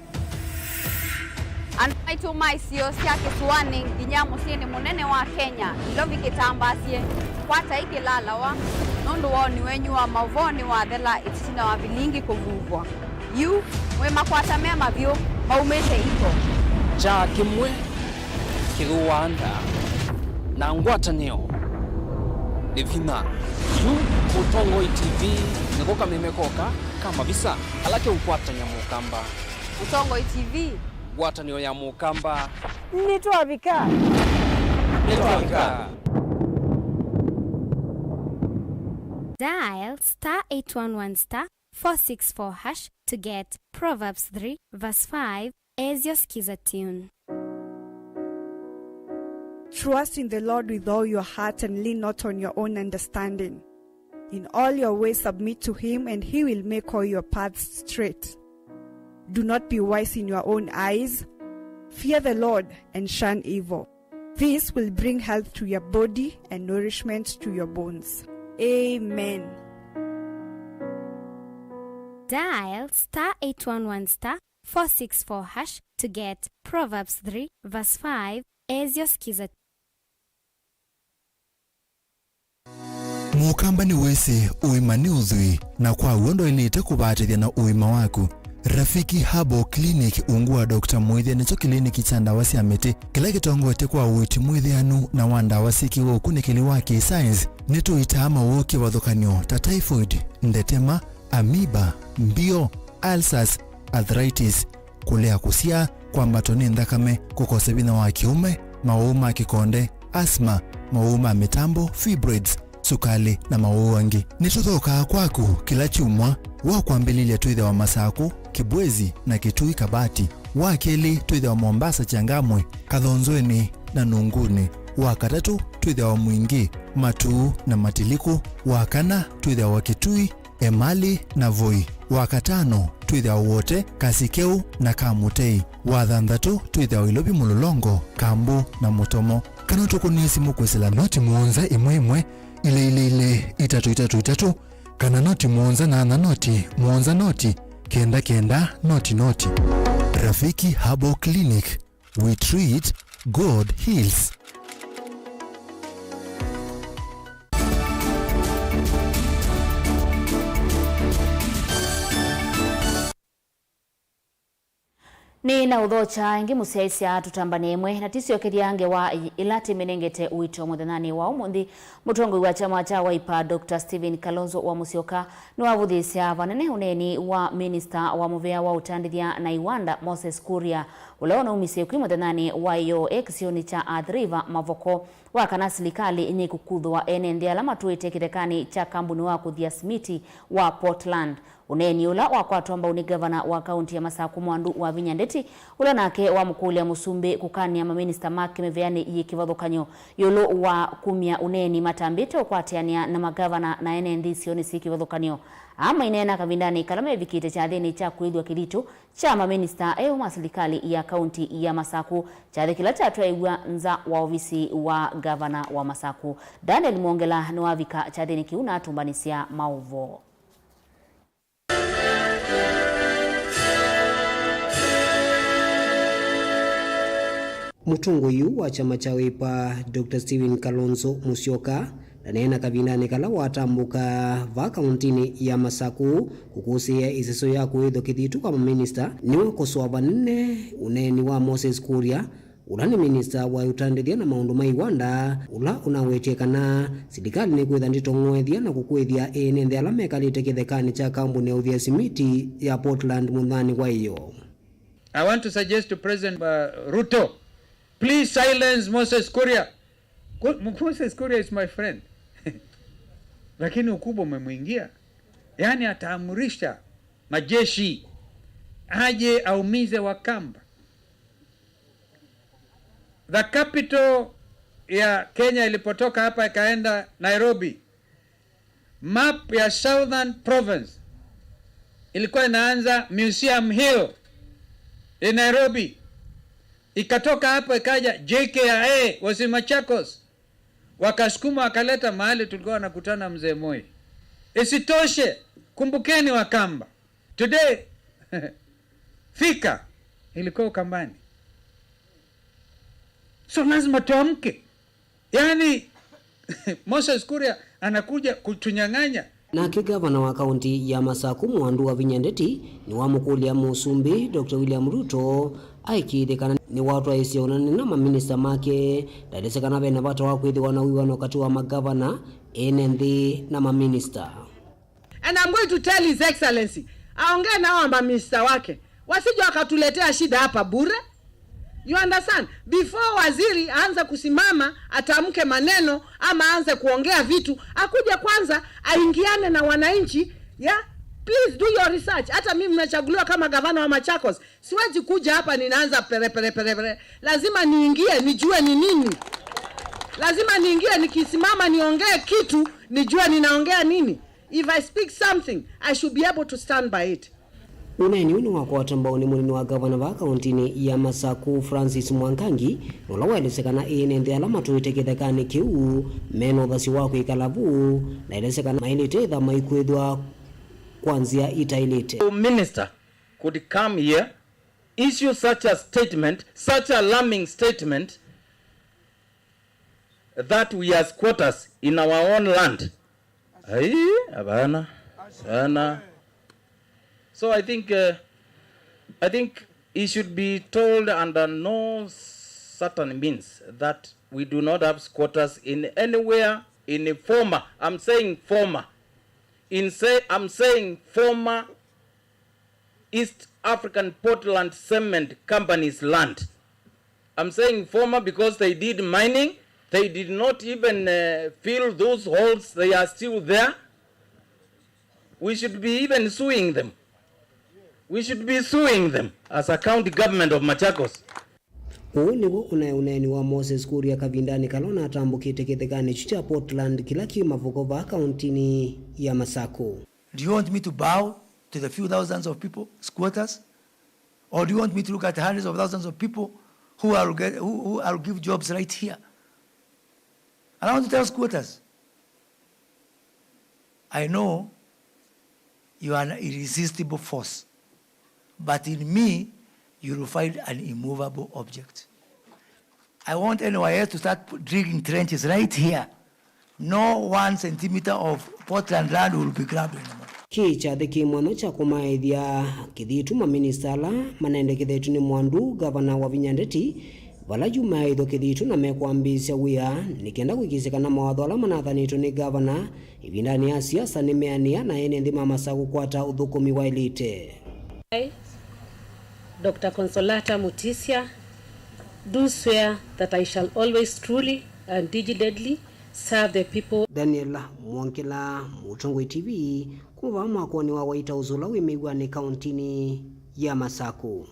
Anaitu maisio siya kisuani nginya musini munene wa Kenya Ilovi kitambasie kwata iki lalawa nondo wao ni wenyu wa Mauvoo ni wa thela itisina wa Vilingi kuvuvwa yu wema kwata mema vyo maumete iko cha kimwe kiruanda na ngwatanio Evina yu Mutongo TV nikoka memekoka kama bisa alake ukwata nyamukamba Mutongo TV watanio ya mukamba ni Twafika Dial *811*464# to get Proverbs 3 verse 5 as your skiza tune. Trust in the Lord with all your heart and lean not on your own understanding. In all your ways submit to him and he will make all your paths straight. Do not be wise in your own eyes. Fear the Lord and shun evil. This will bring health to your body and nourishment to your bones. Amen. Dial *811*464# to get Proverbs 3 verse 5 as your skiza. Mukamba ni wese uima ni uzui na kwa uondo ilite kubatithia na uima waku. Rafiki Herbal Clinic ungua Dr. Mwithia nicho kliniki cha ndawa cia miti kila gitongote kwa uiti mwithianu na wa ndawa cikiwa ukunikili wa science nituita mauki wathukanio ta typhoid, ndetema, amoeba, mbio, ulcers, arthritis, kulea kusia, kwa matoni ndakame, kukosa bina wa kiume, mauma kikonde, asthma, mauma mitambo, fibroids, sukali na mauangi. Nituthoka kwaku kila chumwa wa kwambililia tuithe wa Masaku, Kibwezi na Kitui Kabati, wa keli tuithe wa Mombasa Changamwe, Kathonzweni na Nunguni, wa katatu tuithe wa Mwingi, Matuu na Matiliku, wa kana tuithe wa Kitui, Emali na Voi, wa katano tuithe wa wote Kasikeu na Kamutei, wa thanthatu tuithe wa Ilobi Mulolongo, Kambu na Mutomo. Kana tukunisi mukwesela noti muonza imwe ile itatu kana noti muonza na noti muonza noti kenda noti. Rafiki Herbal Clinic, we treat, God heals. Ni na udhocha ingi musiaisia tutambane imwe na tisio kithiange wa ilati menengete uito muthanani wa umundi mutongoi wa chama cha Wiper Dr. Stephen Kalonzo wa Musyoka ni wavuthisia vanene uneni wa minister wa muvea wa utandithia na iwanda Moses Kuria ulaona umisie kwi muthanani wa iyo ekisioni cha Athriva Mavoko wa kana serikali inye kukuthwa enende alama tuite kitekani cha kambuni wa kuthia simiti wa Portland. Uneni ula wakwatwa ambao ni gavana wa kaunti ya Masaku Mwandu wa Vinyandeti ula nake wa Mukulia Musumbi kukania maminista make meveani yikivathukanyo yolo wa kumia uneni matambite ukwatiania na magavana na enendi sioni sikivathukanyo ama inena kavindani kalame vikite cha thini cha kuidwa kilitu cha maminista wa serikali ya kaunti ya Masaku cha kila tatu igwa nza wa ofisi wa gavana wa Masaku. Daniel Mwongela nwavika cha thini kiuna tumbanisia Mauvoo. Mutongoi wa chama cha Wiper Dr. Stephen Kalonzo Musyoka nena kabinane kala watambuka va kauntini ya Masaku kukusia isiso ya kuidho kithitu kama minister ni wakoswa vanene uneni wa Moses Kuria ula ni minister wa utandithia na maundu ma iwanda ula unawetekana serikali ni kwitha nditong'wethia na kukwithia enende ala mekalite kithekani cha kambuni ya uthia simiti ya Portland muthani wa iyo. I want to suggest to President Ruto, please silence Moses Kuria. Moses Kuria is my friend. Lakini ukubwa umemwingia. Yani ataamurisha majeshi aje aumize Wakamba. The capital ya Kenya ilipotoka hapa ikaenda Nairobi. Map ya Southern Province ilikuwa inaanza Museum Hill in Nairobi. Ikatoka hapo ikaja JKIA wasi Machakos. Wakasukuma wakaleta mahali tulikuwa nakutana Mzee Moi. Isitoshe, kumbukeni Wakamba. Today Thika ilikuwa Ukambani. So lazima tuamke. Yani Moses Kuria anakuja kutunyang'anya. Na gavana wa kaunti ya Masaku Mwandu wa Vinyandeti ni wa Mukulia Musumbi Dr. William Ruto aikithekana ni watu aisiona na maminista make ndalesekana bena bata wa kwithwa na wiwano kati wa magavana enende na maminista. And I'm going to tell His Excellency aongee na maminista wake wasije wakatuletea shida hapa bure. You understand? Before waziri aanze kusimama atamke maneno ama aanze kuongea vitu, akuja kwanza aingiane na wananchi. Yeah, please do your research. Hata mimi nimechaguliwa kama gavana wa Machakos, siwezi kuja hapa ninaanza pere. Lazima niingie nijue ni nini. Lazima niingie nikisimama niongee kitu nijue ninaongea nini. If I speak something, I should be able to stand by it. Uneni unu wakota ambao ni munini wa gavana wa kauntini ya Masaku Francis Mwangangi nula waelesekana enende alama tuitekethekani kiu meno thasi wako ikalavu na elesekana mailitedha maikwethwa kwanzia itailite. Minister could come here, issue such a statement, such a alarming statement that we as squatters in our own land Hapana. So I think he should be told under no certain means that we do not have squatters in anywhere in a former. I'm saying former East African Portland Cement Company's land. I'm saying former because they did mining. They did not even fill those holes. They are still there. We should be even suing them. We should be suing them as a county government of Machakos. Niguo uneni wa Moses Kuria kavindani kalona atambukite kithegani cha Portland kila kiuma vukova countini ya Masako. Do you want me to bow to the few thousands of people, squatters? Or do you want me to look at hundreds of thousands of people who are give jobs right here? And I want to tell squatters, I know you are an irresistible force, but in me, you will find an immovable object. I want NYS to start digging trenches right here. No 1 centimeter of Portland land will be grabbed anymore. Kicha the kimwano cha kumaithia kithitu maminista la manende kithitu ni mwandu gavana wa Vinyandeti wala jumaitho kithitu na mekwambisya wia nikenda kukisikana mawatho ala manathanitwo ni gavana ibindani ya siasa ni meania na ene nthima Masaku kwata uthukumi wa elite. Dr. Consolata Mutisia, do swear that I shall always truly and diligently serve the people. Daniela Mwankila, Mutongo TV, kuva mwakoni wa waita uzula wimigwa ni kauntini ya Masaku.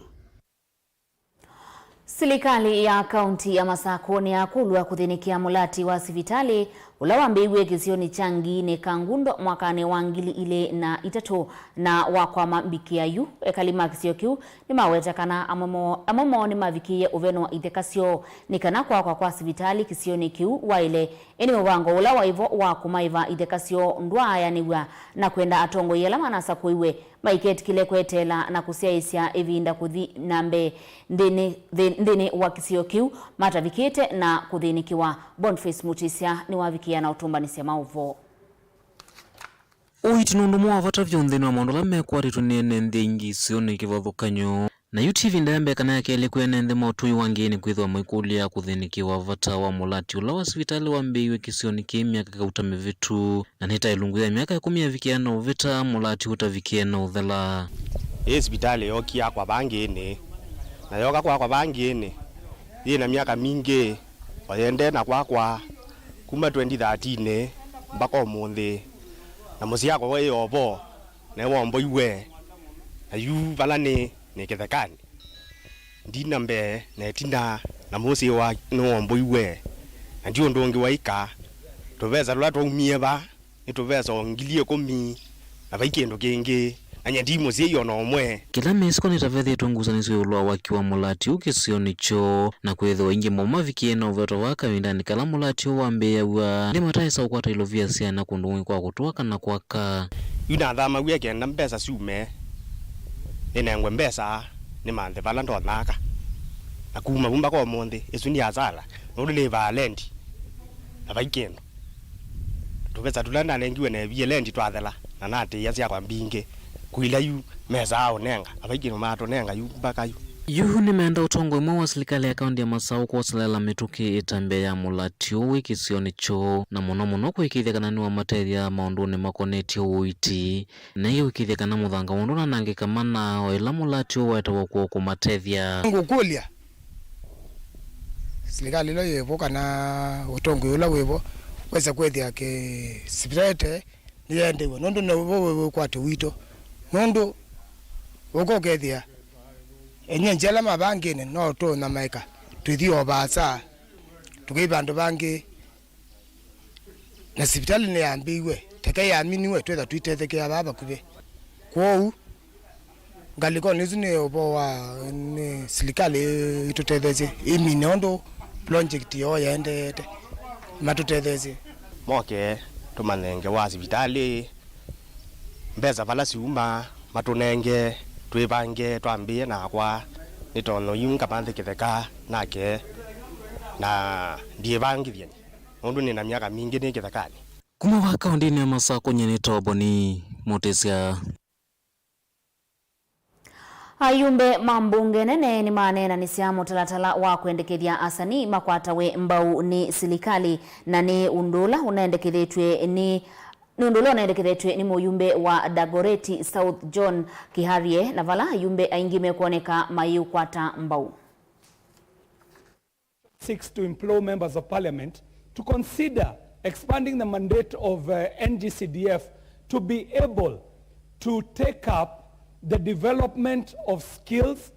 Serikali ya kaunti ya Masaku ni akulwa kuthinikia mulati wa sivitali ulawambigwe kisioni changi ne kangundo mwakane wangili ile na itatu na wakwa mabikia yu ekalima kisio kiu ni maweta kana amomo ni mavikie uveno wa ithekasio ni kana kwa sivitali kisioni kiu wa ile eni mwango ulawa hivyo wa kumaiva ithekasio ndwaya niwa na kwenda atongo yela manasa kuiwe maiketi kile kwetela na kusiaisya evinda kuthi nambe ndene wa kisio kiu matavikite na kuthinikiwa. Boniface Mutisia ni wavikia na utumbanisia Mauvoo. Uitinundu mwavata vyonthe na mondola mekwaritu nene nthingi sioni kivathukanyo na UTV ndembe kana yake ilikuwa nde mautui wangeni kwithwa mwikulia kuthinikiwa vata wa mulati ula wa sivitali wa mbeiwe kisioni miaka kauta mivitu na nita ilungu ya miaka 10 yavikiana uvita mulati utavikiana uthela. Sivitali yokia kwa bangeni na yoka kwa bangeni ina miaka mingi oyende na kwa kuma 2013 mpaka umuthi na musiako we obo na wombo iwe na yu balani ni kithekani ndina mbe na tina na musi wa no wombo iwe na ndio ndongi waika tuveza lwatwa umieba ni tuveza ongilie komi na vaikendo kingi anya ndimo ziyo no mwe kila mesiko nitavethi tunguzanizo ulwa wakiwa mulati ukisioni cho na kwethwa ingi moma vikiena uveto waka windani kala mulati wa mbeya wa ndi mataisa ukwata ilovia siana kundungi kwa kutuaka na kwaka yuna thama weke na mpesa siume ene ngwe mpesa ni manthe vala ndonaka na kuma bumba kwa monde esu ni azala no le valendi na vaikendo tuveza tulanda nengiwe na vielendi twathela na nati yasia kwa mbinge kuila yu meza ao nenga abaikino mato nenga yu mpaka yu yuhu ni menda utongo imwe wa serikali ya kaunti ya Masaku kwa salela mituki itambe ya mulati uwi kisioni cho na muno kuikithia kana ni wa materia maunduni makoneti uiti na hiyo ikithia kana muthanga unduna nange kamana o ila mulati uweta wakuwa kumateria ngukulia serikali lo yevo kana utongo yula wevo weza kwethia ke sipirete niende we nondo na wewe kwate wito nondo woko kethia enye njela mabangene no to na maika twithio basa tukibandu bangi na sipitali ne ambiwe teke ya miniwe twetha twitethekea baba kube kwou ngaliko nizune obo wa ni serikali itutetheze iminondo project yo yendete matutetheze moke tumanenge wa sipitali mbeza vala siuma matunenge twibange twambie na kwa nitono yunga panthe kitheka nake na ndiye bangi thiani nundu ni na miaka mingi ni kithekani kuma wa kaundini ya Masako nyene toboni motesia ayumbe mambunge nene ni manena ni siamu talatala wa kuendekethia asani makwatawe mbau ni silikali na ni undula unaendekethetwe ni Nundulo naendekethetwe ni muyumbe wa Dagoreti South John Kiharie na vala ayumbe aingime kuoneka mayu kwata mbau. Seeks to implore members of parliament to consider expanding the mandate of NGCDF to be able to take up the development of skills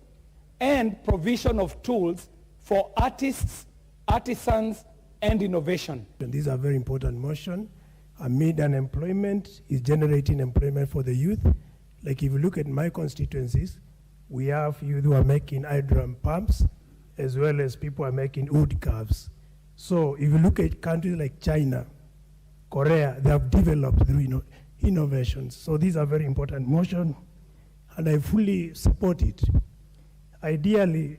and provision of tools for artists, artisans, and innovation. And these are very important motion. Amid unemployment is generating employment for the youth. Like if you look at my constituencies, we have youth who are making hydro pumps, as well as people are making wood carves. So if you look at countries like China, Korea, they have developed through innovations. So these are very important motion, and I fully support it. Ideally,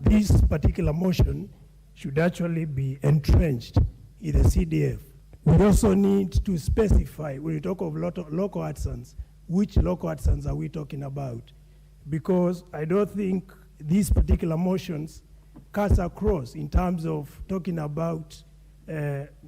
this particular motion should actually be entrenched in the CDF. We also need to specify, when we talk of local artisans, which local artisans are we talking about? Because I don't think these particular motions cuts across in terms of talking about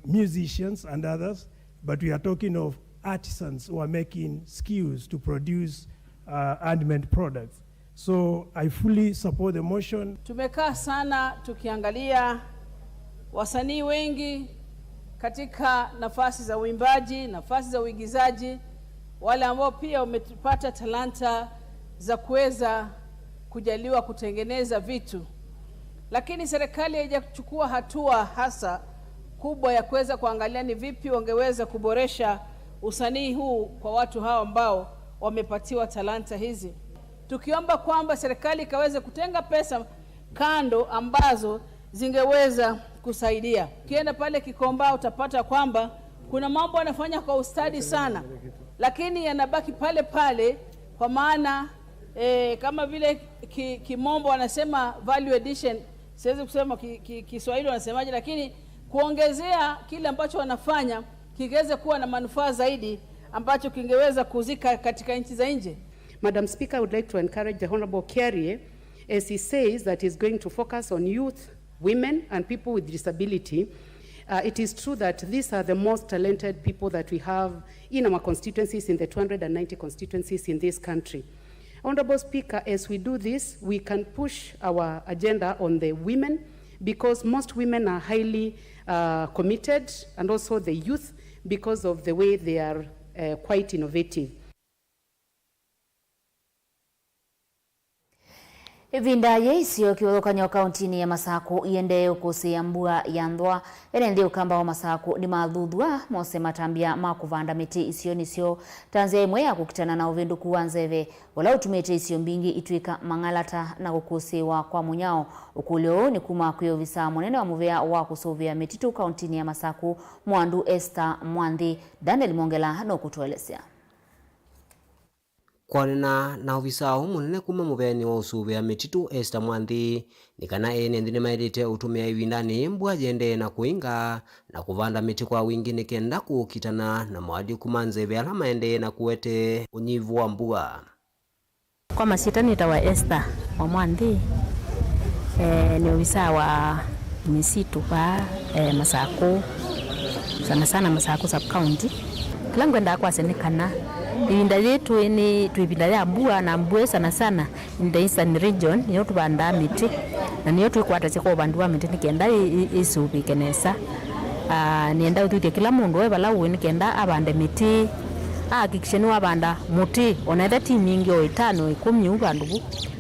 musicians and others, but we are talking of artisans who are making skills to produce handmade products. So I fully support the motion. Tumekaa sana tukiangalia wasanii wengi katika nafasi za uimbaji, nafasi za uigizaji, wale ambao pia wamepata talanta za kuweza kujaliwa kutengeneza vitu. Lakini serikali haijachukua hatua hasa kubwa ya kuweza kuangalia ni vipi wangeweza kuboresha usanii huu kwa watu hao ambao wamepatiwa talanta hizi. Tukiomba kwamba serikali ikaweze kutenga pesa kando ambazo zingeweza kusaidia. Ukienda pale Kikomba utapata kwamba kuna mambo yanafanya kwa ustadi sana, lakini yanabaki pale pale, kwa maana kama vile kimombo wanasema value addition, siwezi kusema Kiswahili wanasemaje, lakini kuongezea kile ambacho wanafanya kingeweza kuwa na manufaa zaidi ambacho kingeweza kuzika katika nchi za nje. Madam Speaker, I would like to encourage the Honorable Kiarie, as he says that he's going to focus on youth, women, and people with disability. It is true that these are the most talented people that we have in our constituencies, in the 290 constituencies in this country. Honorable Speaker, as we do this, we can push our agenda on the women, because most women are highly committed, and also the youth, because of the way they are quite innovative. Evinda yeisio kiwolokanyo kauntini ya Masako iende ukose mbua ya ndwa erende ukamba wa Masako ni mathudhua mose matambia makuvanda miti isio nisio tanzia imwe ya kukitana na uvindu kuwanzeve wala utumete isio mbingi ituika mangalata na kukosewa kwa munyao. Ukulio ni kuma kuyo visa monene wa muvea wa kusovia mititu kauntini ya Masako Mwandu Esther Mwandhi Daniel Mongela no kutuelezea. Kwanena na ofisao munene kuma muveni wa usuvia mititu Esther Mwandhi nikana ene ndine maedete utumia iwindani mbua jende na kuinga na kuvanda miti kwa wingi nikenda kukitana na mwadi kumanzeve ala maende na kuwete unyivu wa mbua. Kwa masita nitawa Esther wa Mwandhi ni ofisa wa misitu pa Masako, sana sana Masako sub-county. Kila ngwenda kwa senikana ibinda yetu ni tuibinda ya mbua na mbue sana sana in the eastern region niyo tubanda miti na niyo tuikwata chiko bandua miti nikenda isubi kenesa nienda utuike kila mundu webala uwe nikenda abande miti akikisheni wabanda muti onaitha ti mingi o 5 10 ubandu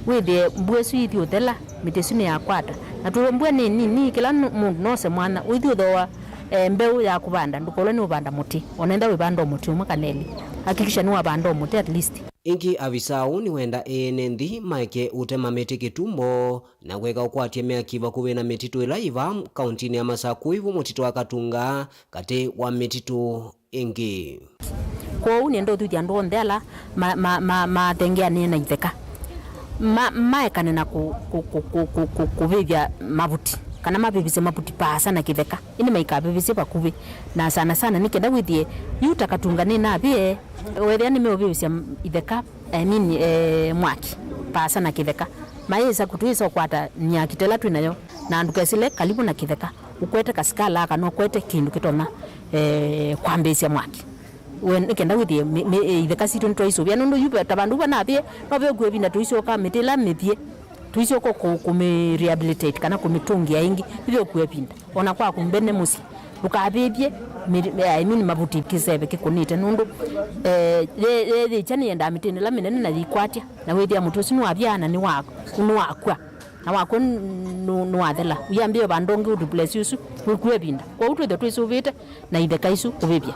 withie mbue suithi utela miti suni ya kwata na tu mbue ni kila mundu nose mwana uithi uthoa mbeu ya kubanda ndukolo ni ubanda muti onaenda wibanda muti umakaneli hakikisha ni wabanda muti at least. Ingi avisau ni wenda enendi maike utema miti kitumbo na kweka ukwatie meakiva kuwe na mititu ilaiva kauntini ya Masako ivu mutitu akatunga kate wa mititu ingi. Kwa uniendo tu jando ndela ma tengea ni na itheka maekane na kuvivya mavuti kana mabibise maputi pasa na kitheka ini maikabibise bakubi na sana sana nikenda withie yuta katungane na bie wethia ni mebibise itheka mwaki pasa na kitheka maisa kutuisa kwata nyakitela twinayo na ndukesile kalibu na kitheka ukwete kaskala kana kwete kindu kitona kwambisia mwaki nikenda withie itheka situ ntwaiso bia nundu yupe tabandu bana bie no byo gwebina tuiso ka mitila mithie tuiso ko kume rehabilitate kana kumitungia ingi byo kwepinda ona kwa kumbene musi ukabibye mabuti kisebe kikunite nundu le chani yenda mitini la minene na likwatia na wethia mutu sinu abyana ni wako kunwakwa na wako nwathela uyambie bandonge uduplesi yusu kwepinda kwa utu the twiso vite na itheka isu kubibya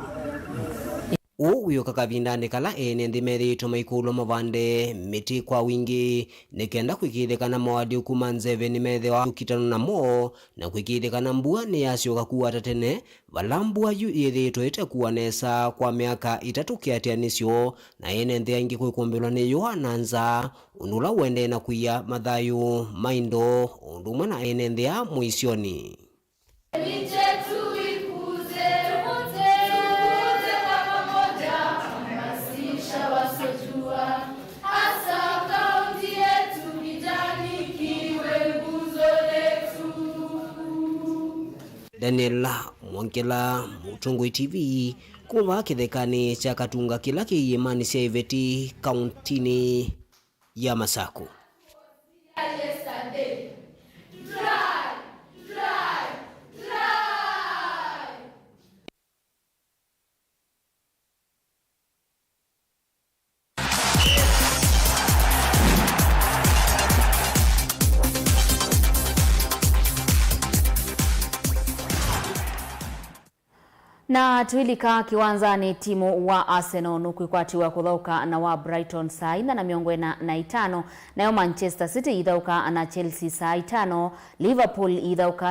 uyo kakavindane kala ene ndimerito maikulo mavande miti kwa wingi nikenda kwikithikana mawadi ukuma nzeve ni methewa ukitano na mo na kwikithikana mbua ni yasyoka kuwata tene vala mbua yu yithitwo itekuanesa kwa miaka 3 kiatianisyo na ene nthi aingi kwikumbirwa ni yohananza unula wende na kuia mathayu maindo undumwe na ene nthi ya muisyoni Daniel Mwankela, Mutongoi TV, kuva kithekani cha katunga kila kiimani cia iveti kauntini ya Masako. Na tuilika kiwanzani timu wa Arsenal nukuikwatiwa kuthauka na wa Brighton saa 4:05 nayo Manchester City ithauka na Chelsea saa 5, Liverpool ithauka